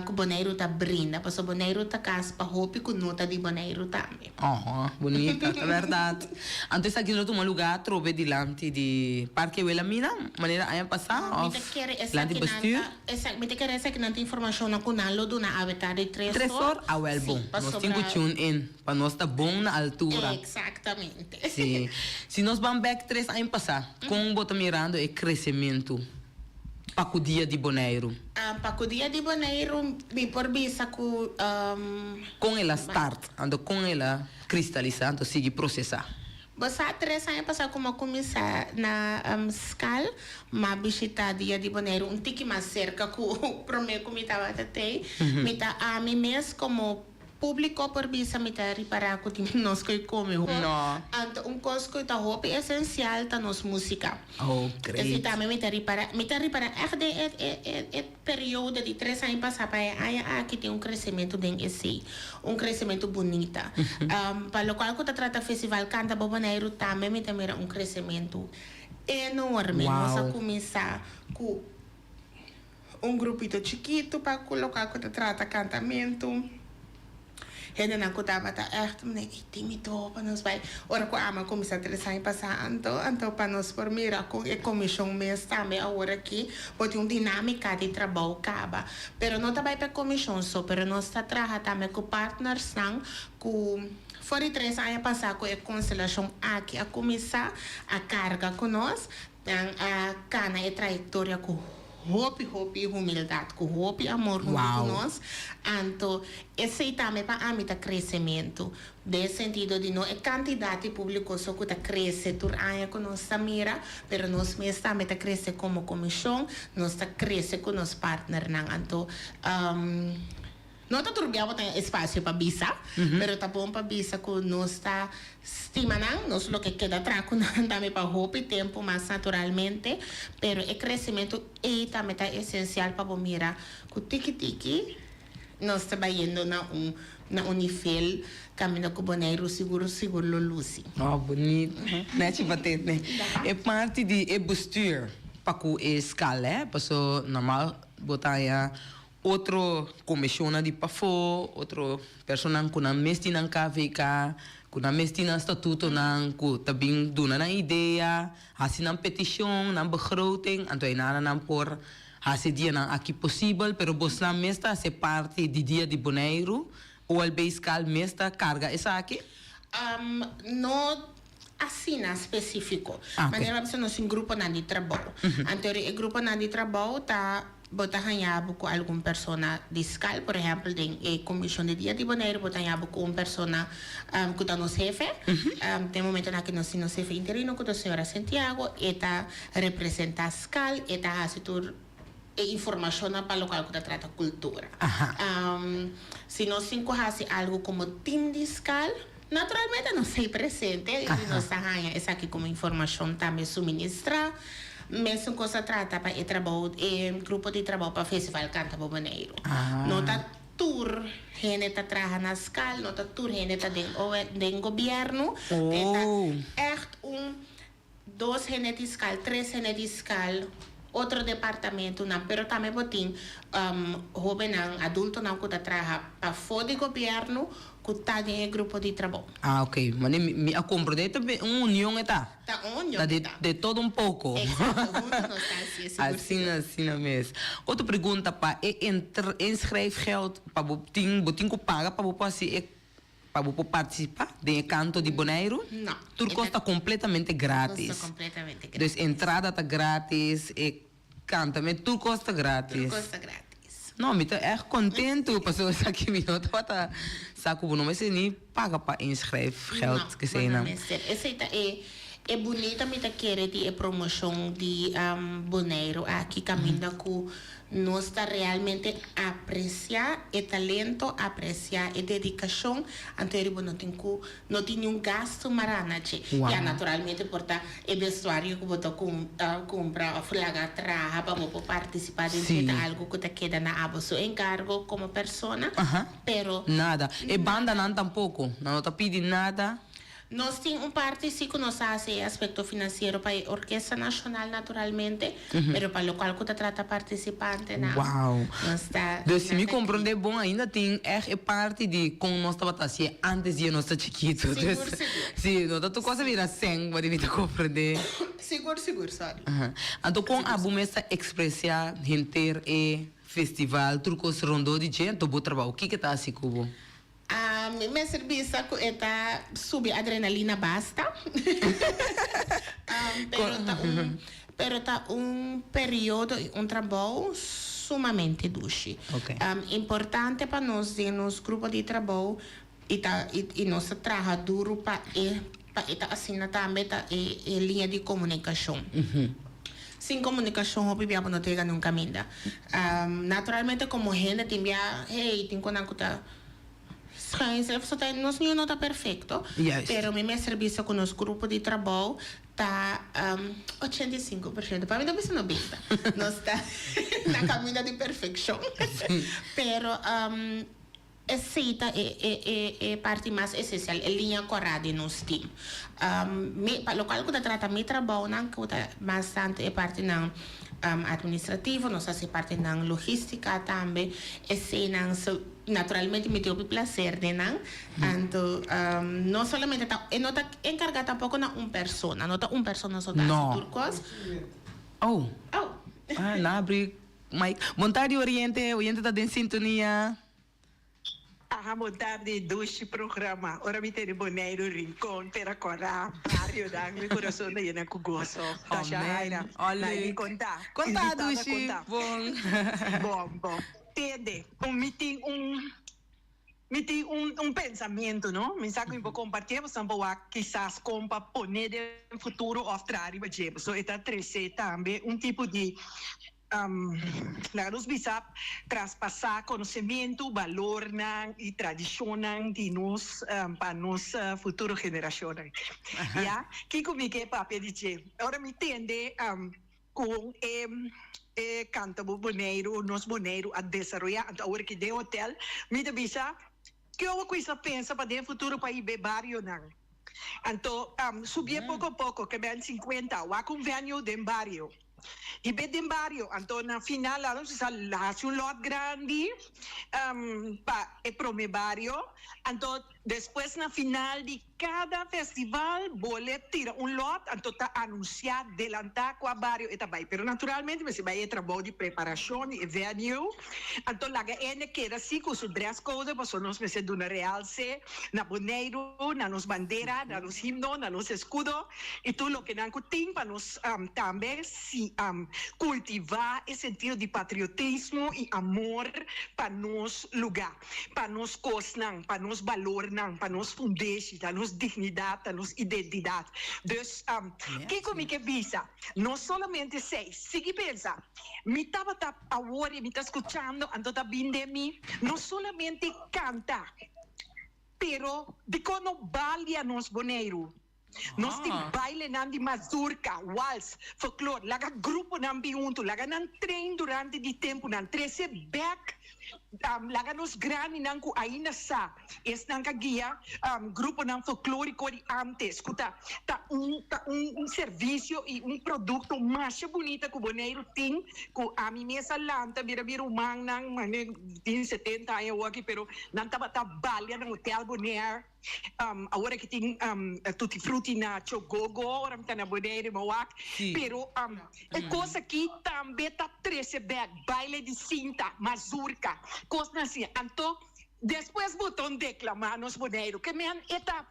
que o Bonaire tá brinda. Para o Bonaire tá casa para roupa com nota de Bonaire também. Bonita, é verdade. Antes aqui no outro lugar, trove dilante de Parque Wilhelmina, maneira aí passar, lá de Bastur. Me te quer essa que não tem informação na canal do na habitat de 3 horas. É bom. Nós temos que tune in, para nós estar bom na altura. Exatamente. Sim. Se nós vamos back 3 anos passar, como bota mirando é crescimento para o dia de Bonaire. Para o dia de Bonaire, me por visa com ela start, ando com ela cristalizando, sigue processar. Você 3 anos passar como começar na escola, mas visitar dia de Bonaire um tique mais cerca que o primeiro que me estava até, me tá a mim mesmo como público por visa me tá reparar que nós que come. Não. Então coisa que tá roupa essencial tá nos música. Oh, great. Esse também me tá reparar é período de 3 anos passar para aí aqui tem crescimento dentro esse, crescimento bonito. Para o qual que trata festival canta Bonaire também me tá mira crescimento enorme. Nós começar com grupito chiquito para colocar que trata cantamento. Gente na kutama ta me tímido para nós vai ora ko ama começar a 3 anos passar então para nós por mira com a comissão mês também agora aqui pode dinâmica de trabalho acaba pero não tá vai para comissão só pero nós está trabalhando também com partners não com fora 3 anos passar com a constelação aqui a começar a carga com nós a cana e trajetória com hope humildade, com hope amor com nós. Então, esse também para a mim crescimento. Nesse sentido de não é quantidade de público só que cresce por ano com nossa mira, mas nós mesmos também cresce como comissão, nós cresce com nosso partner. Então, não está tudo bem ter espaço para bisa, mas está bom para bisa que nós está estimando, nós o que queda atrás também para roupa e tempo mais naturalmente, mas o crescimento também está essencial para mirar que o tiki-tiki nós está indo na nível caminho com o Bonaire seguro lo luci. Bonito. Né, tipo né? É parte de bestuur para que escala, para normal botar outro comissiona de pafo, outro persona com a mestina KVK, com a mestina estatuto nan ku tabing duna na ideia, hasi nan petition, nan begroting, então é nada nan por hasi dia nan aqui possível, pero bosla mesta se parte de dia de Bonaire, ou al beiscal mesta carga essa aqui? Não assim específico, mas ela precisa nós grupo nan de trabalho. Então o grupo nan de trabalho tá botar hanhabo com alguma persona de escala, por exemplo, em comissão de dia de Bonaire, botar hanhabo com uma persona que está no chefe. Tem momento na que nós no chefe interino com a senhora Santiago, eta representa a escala, eta asitur informação para o local que trata cultura. Se nós encojasse algo como team de escala, naturalmente não sei presente, nós arranha essa aqui como informação também suministrar. Mesmo que se trata para o trabalho, grupo de trabalho para o Festival Canta Bonaire. Não está tour, gente está trabalhando na escala, não está tour, gente está dentro do governo. É 2 gente de escala, 3 gente de escala, outro departamento, não, pero também botin jovem adulto não que está trabalhando para fora do governo, que está em grupo de trabalho. Ok. Mas me compreendo também uma união está. De todo um pouco. Assim mesmo. Outra pergunta para inscreve-geld para botin que paga para você participar do canto de Bonaire? Não. Tudo custa completamente grátis. Custa completamente grátis. Então, entrada está grátis e cantamento tudo custa grátis. Tudo custa grátis. Não, me é contente, pessoas aqui me não tá saco bom, mas nem paga para inscrever geld que sei não. Esse é bonita me querer de promoção de Bonaire aqui caminha com nós está realmente apreciar o talento, apreciar a dedicação, então não tem um gasto maranache. E naturalmente porta o vestuário que você compra, a flaga traja, vamos participar de algo que te queda na aba seu encargo como pessoa, pero nada. E banda não tampouco, não te pede nada. Nós temos parte sim que nós fazemos aspecto financeiro para a Orquestra Nacional naturalmente, pero para o qual que trata participante na. Uau. Então se me compreender bom ainda tem parte de como nós estava fazendo antes de nós estar chiquito. Sim, não tu coisa vira sem, mas me compreender. Seguro, sorry. Então com a boa essa expressão inter e festival, trucos rondou de gente, bom trabalho. O que está assim cubo? Meu serviço é subir adrenalina basta. Pero tá período, trabalho sumamente duche. Importante para nós nos grupo de trabalho e nós trabalha duro para assinar também a linha de comunicação. Sem comunicação, o bebê não tem nenhum caminho. Naturalmente, como gente tem tem nós não está perfeito, pero o meu serviço com nosso grupo de trabalho está 85%. Para mim, não precisa 90%. Nós está na caminho de perfeição. Pero essa é parte mais essencial, é linha correta de nosso time. Para o qual eu trato meu trabalho, bastante é parte não administrativo, nós fazemos parte da logística também, naturalmente me deu o prazer de não, não somente não está encarregado tampoco na pessoa, não está pessoa só das turcos. Não abre, Mike. Boa tarde, Oriente está em sintonia. Boa tarde, doce programa. Ora me ter Bonaire, Rincón, Peracora, Barrio, meu coração da Iana Cugoso. Tá já, olha, contar, doce, bom. Tende, me tem pensamento, não? Me sabe que compartilhamos também quizás com para poner no futuro austrália, mas so está trece também tipo de nos bisa traspassar conhecimento, valor e tradição de nós para nossa futura geração. Já que comigo é papel de agora me entende com canta Bonaire, nos Bonaire a desenvolver a hora que de hotel me bisa que eu coisa pensa para o futuro para ir barrio não. Então subir pouco a pouco que bem 50 o convênio de barrio. E bem em barrio, então na final lá não se sabe lot grande para pro meu barrio, então depois na final de cada festival boleh tira lot, então tá anunciar adelantar com o barrio e também, pero naturalmente você vai trabalho de preparação e venue, então lá que queda assim com o dress code, para nós vai ser na realce, na Bonaire, na nos bandeira, na nos himno, na nos escudo, e tudo o que não tem para nós também se cultivar esse sentido de patriotismo e amor para nos lugar, para nos coisas, para nos valor, para nos fundência, para nos dignidade, para nos identidade. Dus, que comigo visa? Não somente sei, se que pensa, me estava agora, me está escutando, ando tá vindo de mim, não somente canta, pero de como balia nos Bonaire. Nós temos baile de mazurca, waltz, folclore, laga grupo ng biunto, laga ng train durante di tempo ng 13 back, laga nos grande ng kuaina sa, es ng kagiya, grupo ng folclórico de antes, kuta, un servicio y un producto más bonito que Bonaire tem, ku ami mesa lanta, bira umang ng 70 años aqui, pero nang tabata balya ng Hotel Bonaire, agora que tem tutti frutti na Chogogo, ora está na Bonaire, Mawak, pero é coisa que também está 13 baile de cinta, mazurca, coisa assim. Então, depois botam declamar nos Bonaire, que me eta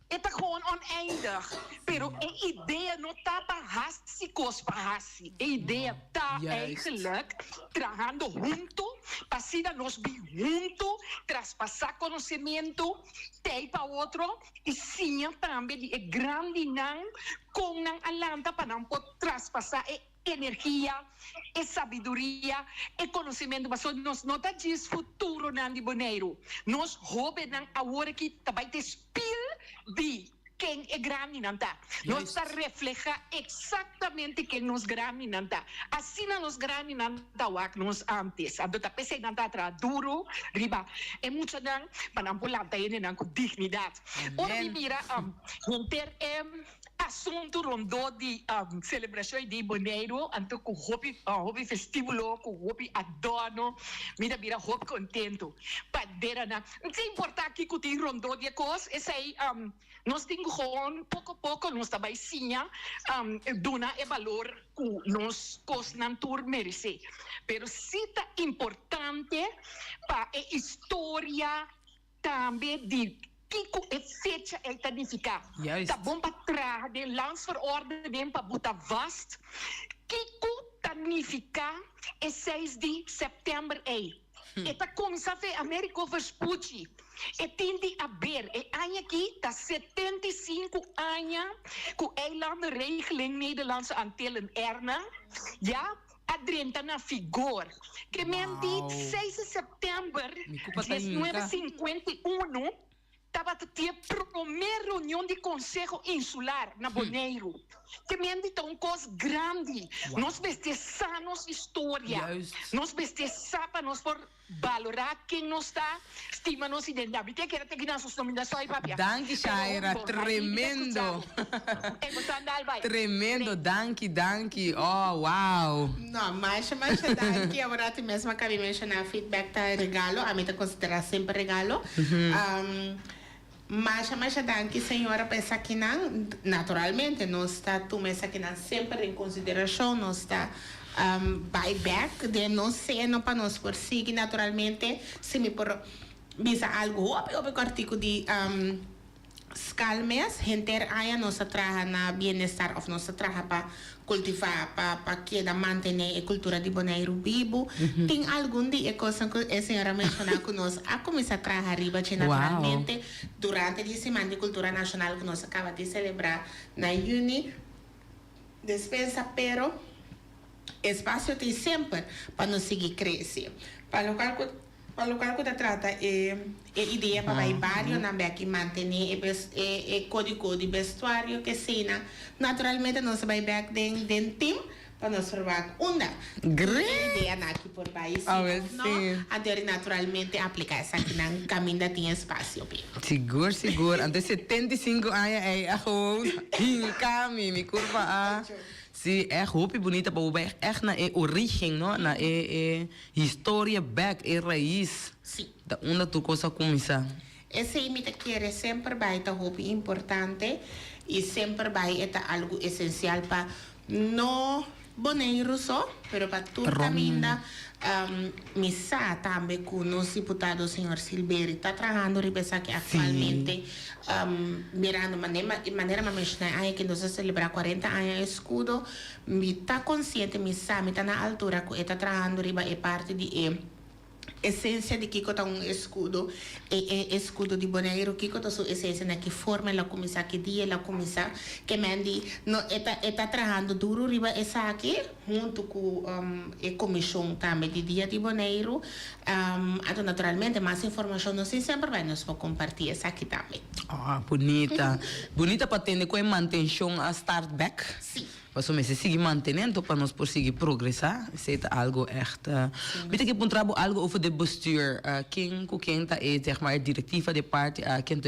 Het is gewoon oneindig. Pero een idee no tapa hasi cospa hasi. Een idee ta eigenlijk trabajando junto, pasida nos bi junto, traspasar conocimiento, te para otro, y sim también de grande nan con nan alanta para nan pot traspasar energia, sabedoria, conhecimento, mas nós não tá diz futuro nan de boneiro. Nós hope nan agora que também te spil de quem é grande nanta. Nós está refleja exatamente quem nos grande nanta. Assim nos grande nanta wak nos antes. Ando tá pensei nanta tra duro, riba. É muito nan para não pular daí nan com dignidade. Ora mira inter assunto rondou de celebração de boneiro, anto com hobby festívulo, com hobby adorno, mira hobby contento. Padeira na. Não é importante que o tem rondou de coisas, esse aí nós temos gewoon pouco a pouco nós também sim, dona é valor que nós cosnan tur merece. Pero se tá importante para a história também de Kiko é fecha é tanificar. Tá bom para trás de landsverordening para botar vast. Kiko tanificar é 6 de setembro aí. Eta começar a América verspuchi. E tende a ver, e ano aqui tá 75 anos que o eilandenregeling Nederlandse Antillen erna, ja, adrenta na figura. Que men dit 6 de setembro de 1951 estava a ter a primeira reunião de Conselho Insular na Boneiro. Que me dito uma coisa grande. Nós precisamos história. Nós precisamos para nós por valorar quem nós está, estima nossa identidade. Que era ter que nós nominações e papel. Danke, Shaira. Tremendo. Tremendo. Danke. Oh, wow. Não, mas danke. Agora tu mesmo acabei de mencionar feedback tá regalo. A mim tá considerar sempre regalo. Mas danke, senhora, pensa que não, naturalmente, nós está tomando aqui sempre em consideração, nós está buyback, de não ser, não para nós por seguir, naturalmente, se me por visa algo, o artigo de Scalmes, gente aí nós trabalha na bem-estar, ou nós trabalha para cultivar, para que manter a cultura de Boneiro vivo. Tem algum dia coisa que a senhora mencionou que nós a começar a trabalhar arriba, naturalmente, durante a Semana de Cultura Nacional que nós acaba de celebrar na Juni. Despensa, pero espaço tem sempre para nós seguir crescer. Para o qual que trata a ideia para o barrio também que manter o código de vestuário que cena naturalmente nós vai back den team para nós formar uma ideia aqui por país até naturalmente aplicar essa aqui na caminho tem espaço seguro até 75 anos é a caminho me curva a sim, é roupa bonita para o bairro, é na origem, não? Na história back, raiz. Sim. Da onde tu coisa começa. Esse imita quer sempre vai estar roupa importante e sempre vai estar algo essencial para não boneiro só, pero para tudo também missa também com o nosso deputado senhor Silveira está trabalhando ribeça que atualmente mirando maneira mencionar que nós celebrar 40 anos escudo me está consciente missa me está na altura que está trabalhando riba é parte de essência de Kiko tá escudo escudo de Boneiro Kiko tá sua essência na que forma ela começa que dia ela começa que mendi no está trabalhando duro riba essa aqui junto com a comissão também de dia de Boneiro naturalmente mais informação não sei sempre vai nos compartilhar essa aqui também bonita para ter com a manutenção a start back sim. Mas se seguir mantendo para nós conseguir progressar, é algo echt. Weet ik heb een trabalho algo over de bestuur. Quem está zeg maar directiva de parte quem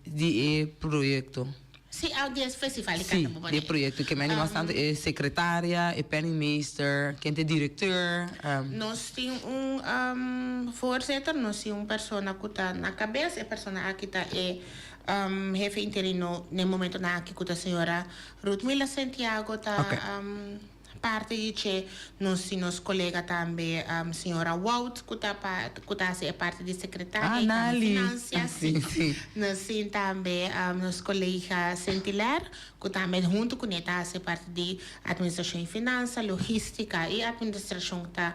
de projeto. Sim, alguém festival sim, de projeto que me bastante é secretária, é penningmeester, quem é diretor. Nós temos voorzitter, nós temos pessoa que está na cabeça, a pessoa que está jefe interino no momento na que a senhora Ruth Mila Santiago está parte de que nos colega também, senhora Wout, que é parte de secretária de Finanças. Sim. Nós sim também, nos colega Sentiler, que também junto com ele é parte de administração e finanças, logística e administração tá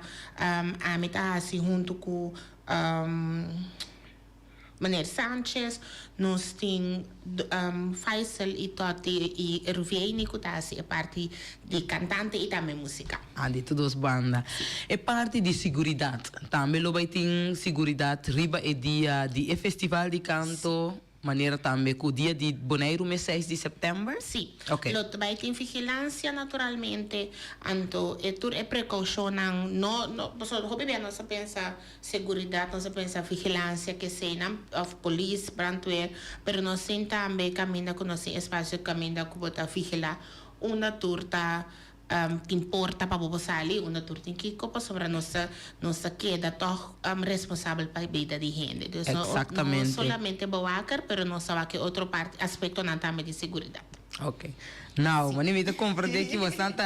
assim junto com Meneer Sanchez, nós temos Faisal e Totti e Ruvieni, que é parte de cantante e também música. De todas as bandas. É parte de segurança. Também lo vai ter segurança riba e dia de festival de canto. Maneira também que o dia de Bonaire, mês 6 de setembro? Sim. Ok. Lo vai ter vigilância naturalmente, então é precaução, não se pensa segurança, não se pensa vigilância, que seja polícia, brandweer, mas nós também caminha com nosso espaço, caminha com botar vigilar uma turta que importa para o sali, uma turta em que copa sobre nossa queda toch responsável para a vida de gente. Exatamente. Não somente boacar, mas não sabe que outro parte aspecto não também de segurança. Ok. Now, manimita compreender que bastante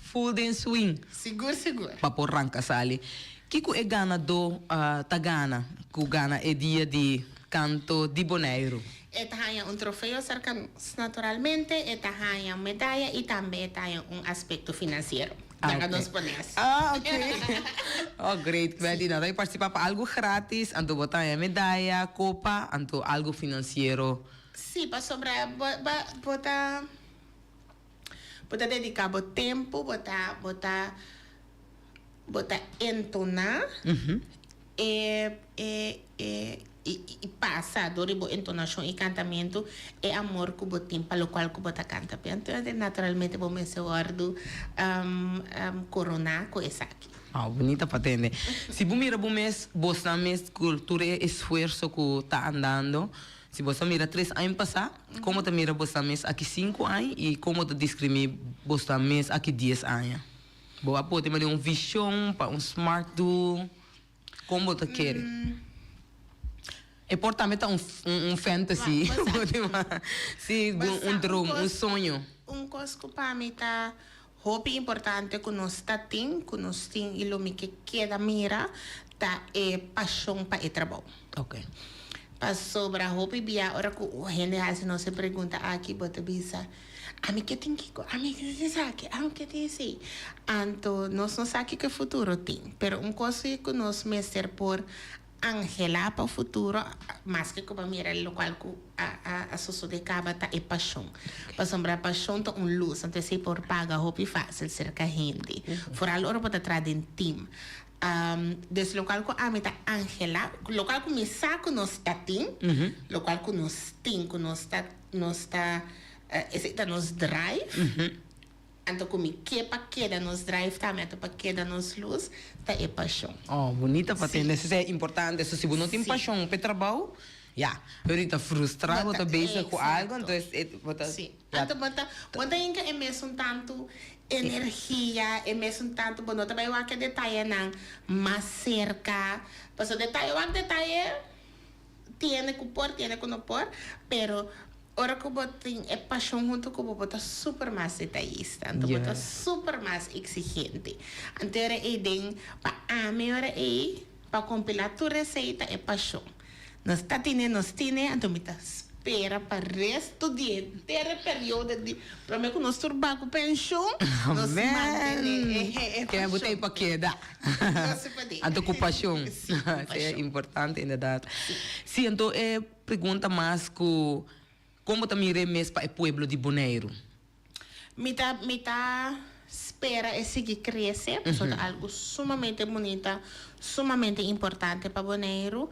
full in swing. Seguro. Para por ranca sali. Kiko é gana do tagana, que gana é dia de canto de Bonaire. Tem troféu cerca naturalmente, tem medalha e também tem aspecto financeiro. Ok. Oh, great. Kaya na tayo participar para algo gratis, anto botar a medalha, copa, anto algo financeiro. Sim, para sobre botar dedicar o tempo, botar entonar e passa do entonação e cantamento é amor que você tem para o qual que você canta. Então, naturalmente, vamos ser ordo coronar com essa aqui. Bonita patente. Se você mira o mês, você mês cultura e esforço que está andando. Se você mira 3 anos passar, como você mira você mês aqui 5 anos e como você discrimina você mês aqui 10 anos. Boa, pode ter uma visão para smart do como você quer. É portamento fantasy. Sim, drone, sonho. Coisa que para mim está hobby importante que nós tem e lo que queda mira tá é paixão para o trabalho. Ok. Para sobre a hobby bia ora que a gente assim não se pergunta aqui bota bisa. A mim que tem que dizer. Então nós não sabemos que futuro tem, pero coisa que nós mestre por Angela para o futuro, mas que como mira o local que a sociedade acaba tá é paixão. Para sombra paixão tá luz, então se por paga hobby fácil cerca gente. Fora a hora para trazer em team. Desse local que a meta Angela, local que me saco nós tá tem, local que nós tem, que nós tá esse tá nos drive. Então, como que para queda nos drive também, para queda nos luz, tá é paixão. Bonita patente, isso é importante. Se você não tem paixão para trabalho, ahorita frustrado, tá bem com algo, então sim. Então, bota ainda é mesmo tanto energia, é mesmo tanto, bom, também eu acho que detalhe não, mas cerca, mas o detalhe tiene que não pôr, pero ora que você tem é paixão junto com você tá super mais detalhista, então você tá super mais exigente. Então era idem para a melhor para compilar tua receita é paixão. Nós tine, então me tá espera para o resto do inteiro período de para mim que nós turbar com pensão, nós mantém que é botei para queda. Então com paixão. É importante ainda dar. Sim, então é pergunta mais que como tá mire mês para o pueblo de Bonaire? Me tá espera é seguir crescer, é algo sumamente bonita, sumamente importante para Bonaire.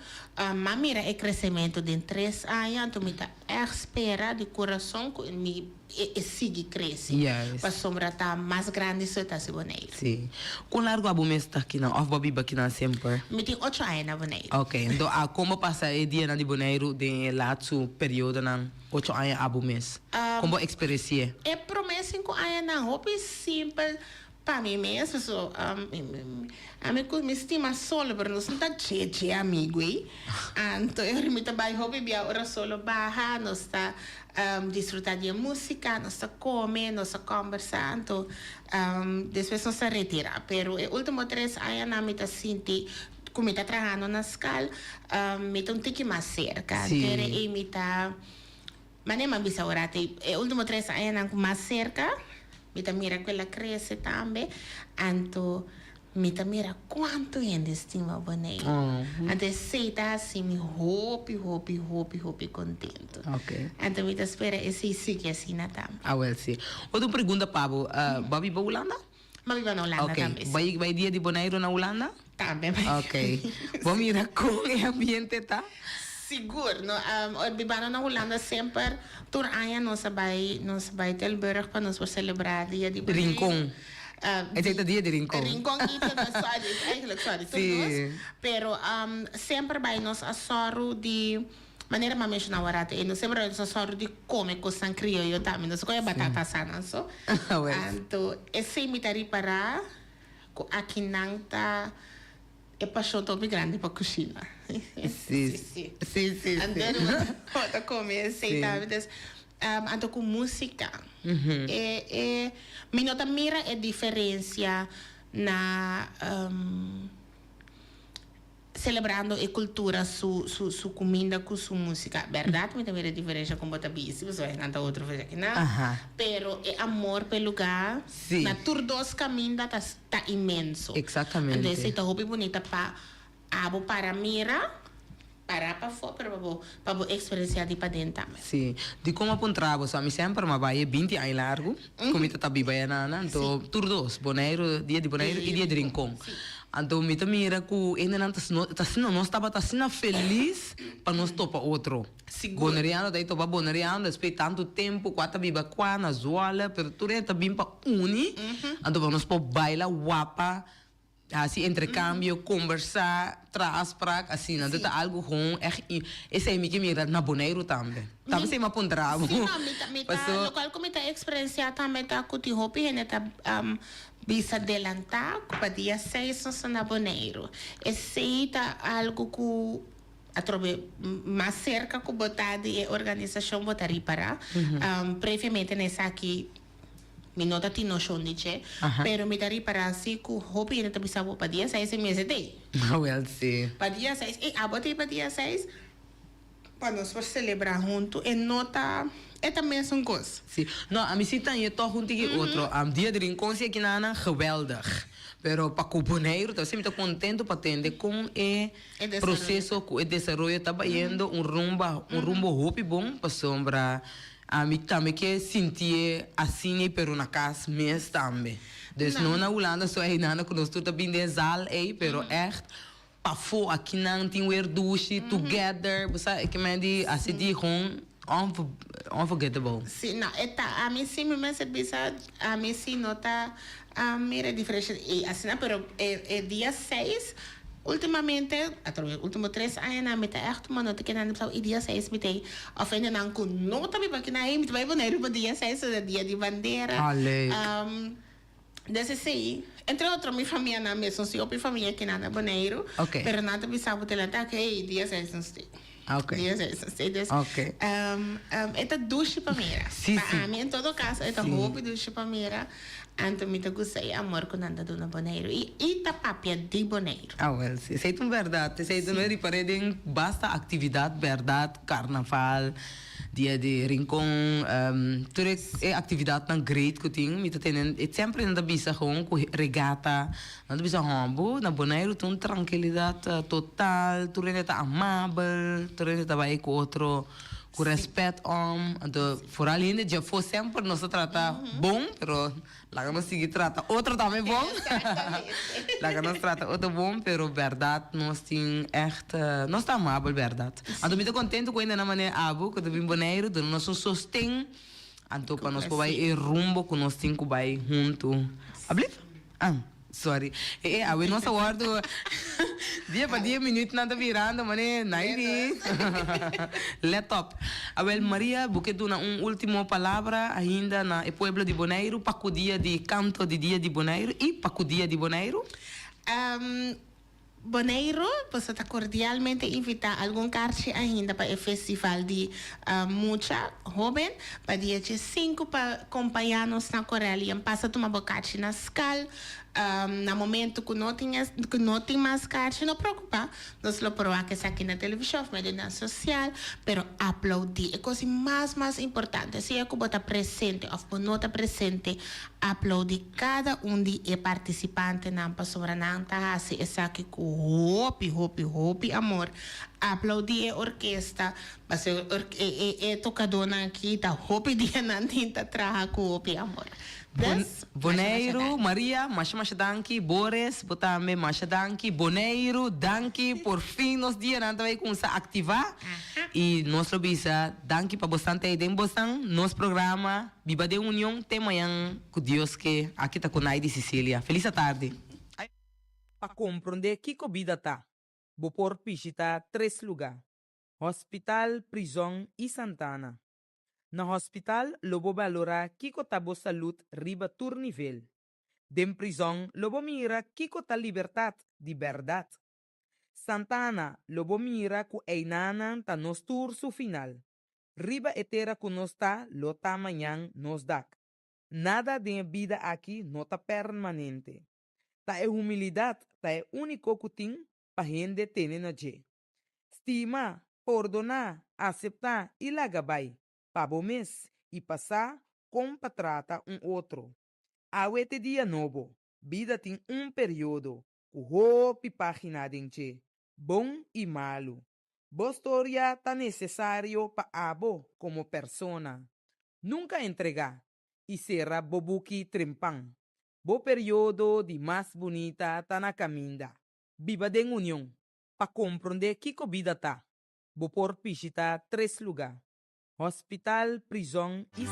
Mas mira é crescimento de 3 anos, então me tá espera de coração que me seguir crescer. Para sombra tá mais grande se tá se Bonaire. Sim. Com largo abo mês tá aqui não, of babi aqui não sempre. Me tem 8 anos na Bonaire. Ok, então como passa o dia na de Bonaire de lá su período não 8 anos abo mês. Como experiência? É promessa 5 anos não, hobby simples. para mim mesmo, so, a me estima solo, pero não está cheio amigo, então eu me trabalho hobby bia ora solo barra, nós está desfrutar de música, nós está comer, nós está conversar, então depois nós está retirar, pero o último 3 anos na me está senti como está trabalhando na escola, me está tique mais cerca, quer e me está mas nem me bisa ora te o último 3 anos mais cerca. Mita mira quella cresce também, anto mita mira quanto gente estima boneiro. Ante seita assim me hope contento. Ok. Anto mita espera esse que assim na tam. Well, sim. Outra pergunta, Pablo. Babi ba Holanda? Babi ba na Holanda também. Vai dia de boneiro na Holanda? Também. Ok. Vamos mira como o ambiente tá? Seguro, no, bibano na Holanda sempre tur aya nós vai Tilburg para nós celebrar dia de Rincon. Het heet het dia de Rincon. Rincon eigenlijk sorry, todos. Pero sempre vai nós a sorro de maneira mais mexe na hora e nós sempre nós a sorro de comer com san criollo também, nós comer batata sana so. Então esse imitari para aqui nanta é paixão tão grande para cozinhar. Sim. Andando para comer, sei talvez ando com música. Me nota mira a diferença na celebrando a cultura su comida com sua música. Verdade, me também a diferença com bota bici, você vai cantar outro vez aqui não. Pero é amor pelo lugar. Na tur dos caminhos tá imenso. Exatamente. Então essa é hobby bonita para mira para fora para experienciar de para dentro também. Sim. De como apontrava, só me sempre uma baia 20 anos largo, como está biba na, então tur dos, boneiro, dia de boneiro e dia de rincon. Então, me mira que ainda não estava feliz para nós topar outro. Boneriano, daí topa boneriano, depois tanto tempo, quatro biba qua na zoala, pero tu renta bem para uni, então vamos para bailar guapa, assim, intercâmbio, conversar, traz para assim, não tá algo ruim, esse é que mira na boneiro também. Também se me apontrava. Sim, não, local como está experienciar também tá com o hopi, ainda tá bisa adelantar para dia 6 na boneiro. Esse tá algo que mais cerca que botar de organização botar para previamente nessa aqui me nota ti noção de che, pero me daria para assim que o hopi ainda tá bisa para dia 6 mês de. Well, sim. Para dia 6 e abotei para dia 6 para nós celebrar junto e nota é também uma coisa. Sim. Não, a minha cita é toch junto com outro. Dia de rincon se aqui na geweldig. Pero para o boneiro, eu sempre estou contente para atender com o processo, com o desenvolvimento está indo rumbo hopi bom para sombra. A mim também que sentir assim, pero na casa mesmo também. Dus não na Holanda só é nada que nós tudo bem de zal pero echt para fora aqui não tem weer douche together, você que me diz assim de rom unforgettable. Sim, não, a mim sim me serviça, a mim sim nota a mira diferença e assim, pero é dia 6 ultimamente, último 3 anos, me tá echt uma nota que não precisa e dia 6 me tem ofende não com nota me porque não me vai boneiro para dia 6 é dia de bandeira. Desse sim, entre outros minha família na mesma se eu família que nada boneiro, pero nada me sabe teletar que dia 6 não sei. Dia 6 não sei. Ok. É duche para mim. Sim. Para mim em todo caso é roupa duche para mim. Então, me gostei amor com nada do boneiro e tá papia de boneiro. Well, sim. Sei tu verdade. Sei tu não é de parede, basta atividade, verdade, carnaval, dia de rincon, tudo é atividade tão grande que tenho. Me tem sempre na bisa com regata, na bisa rombo, na boneiro tem tranquilidade total, tudo é amável, tudo é vai com outro com respeito então por ali já foi sempre nós trata bom, pero lá que nós seguir trata outro também bom, lá que nós trata outro bom, pero verdade nós tem nós está amável verdade. Então me tô contente com ainda na maneira abo que também boneiro, do nosso sostém, então para nós vai rumbo que nós tem que vai junto. Abli? Sorry. A we não aguardo dia para dia minutos nada virando, mané, nairi. Laptop. A well, Maria, porque tu na última palavra ainda na pueblo de Bonaire, paco dia de canto de dia de Bonaire e paco dia de Bonaire. Bonaire, você está cordialmente invita a algum carte ainda para o festival de mucha jovem, para dia 5 para acompanhar-nos na Coreia. Passa uma bocate na escala. No momento que não tem mais carte, não preocupa. Nós lo provamos aqui na televisão, na mídia social, pero aplaudir é a coisa mais importante. Se é que você está presente ou não está presente, aplaudir cada de participantes na sobre não tá assim, é aqui com hopi, amor. Aplaudir a orquestra, mas tocador aqui, tá hopi dia não tinta traga com hopi, amor. Bonaire, Maria, Masha danki, Boris, Botame, Masha danki, Bonaire, danki, por fim, nos dias nada vai começar a ativar. E nós bisa, danki para bastante aí dentro bostan, nos programa, Biba de União, tem manhã com Deus que aqui tá com a de Sicília. Feliz tarde. Para compreender que vida tá, vou por visita 3 lugares: Hospital, Prisão e Santana. Na hospital, lobo valora kiko tabo salut riba tur nivel. Den prisão, lobo mira kiko ta libertad de verdad. Santana, lobo mira ku einanan ta nos tur su final. Riba etera ku nos ta lo tamanyan nos dak. Nada de vida aqui no ta permanente. Ta e humildad, ta e único kuting pa gente tene na je. Estima, perdonar, aceptar e lagabay. Pabomes e passar como trata outro. Awete dia novo, vida tem período, o hopi página dente, bom e malo. Bostoria tá necessário para abo como persona. Nunca entregar e será bobuki trempang. Bo período de mais bonita tá na caminda. Viva de união, para compreender que vida tá. Bo por visita 3 lugares: Hospital, Prisão e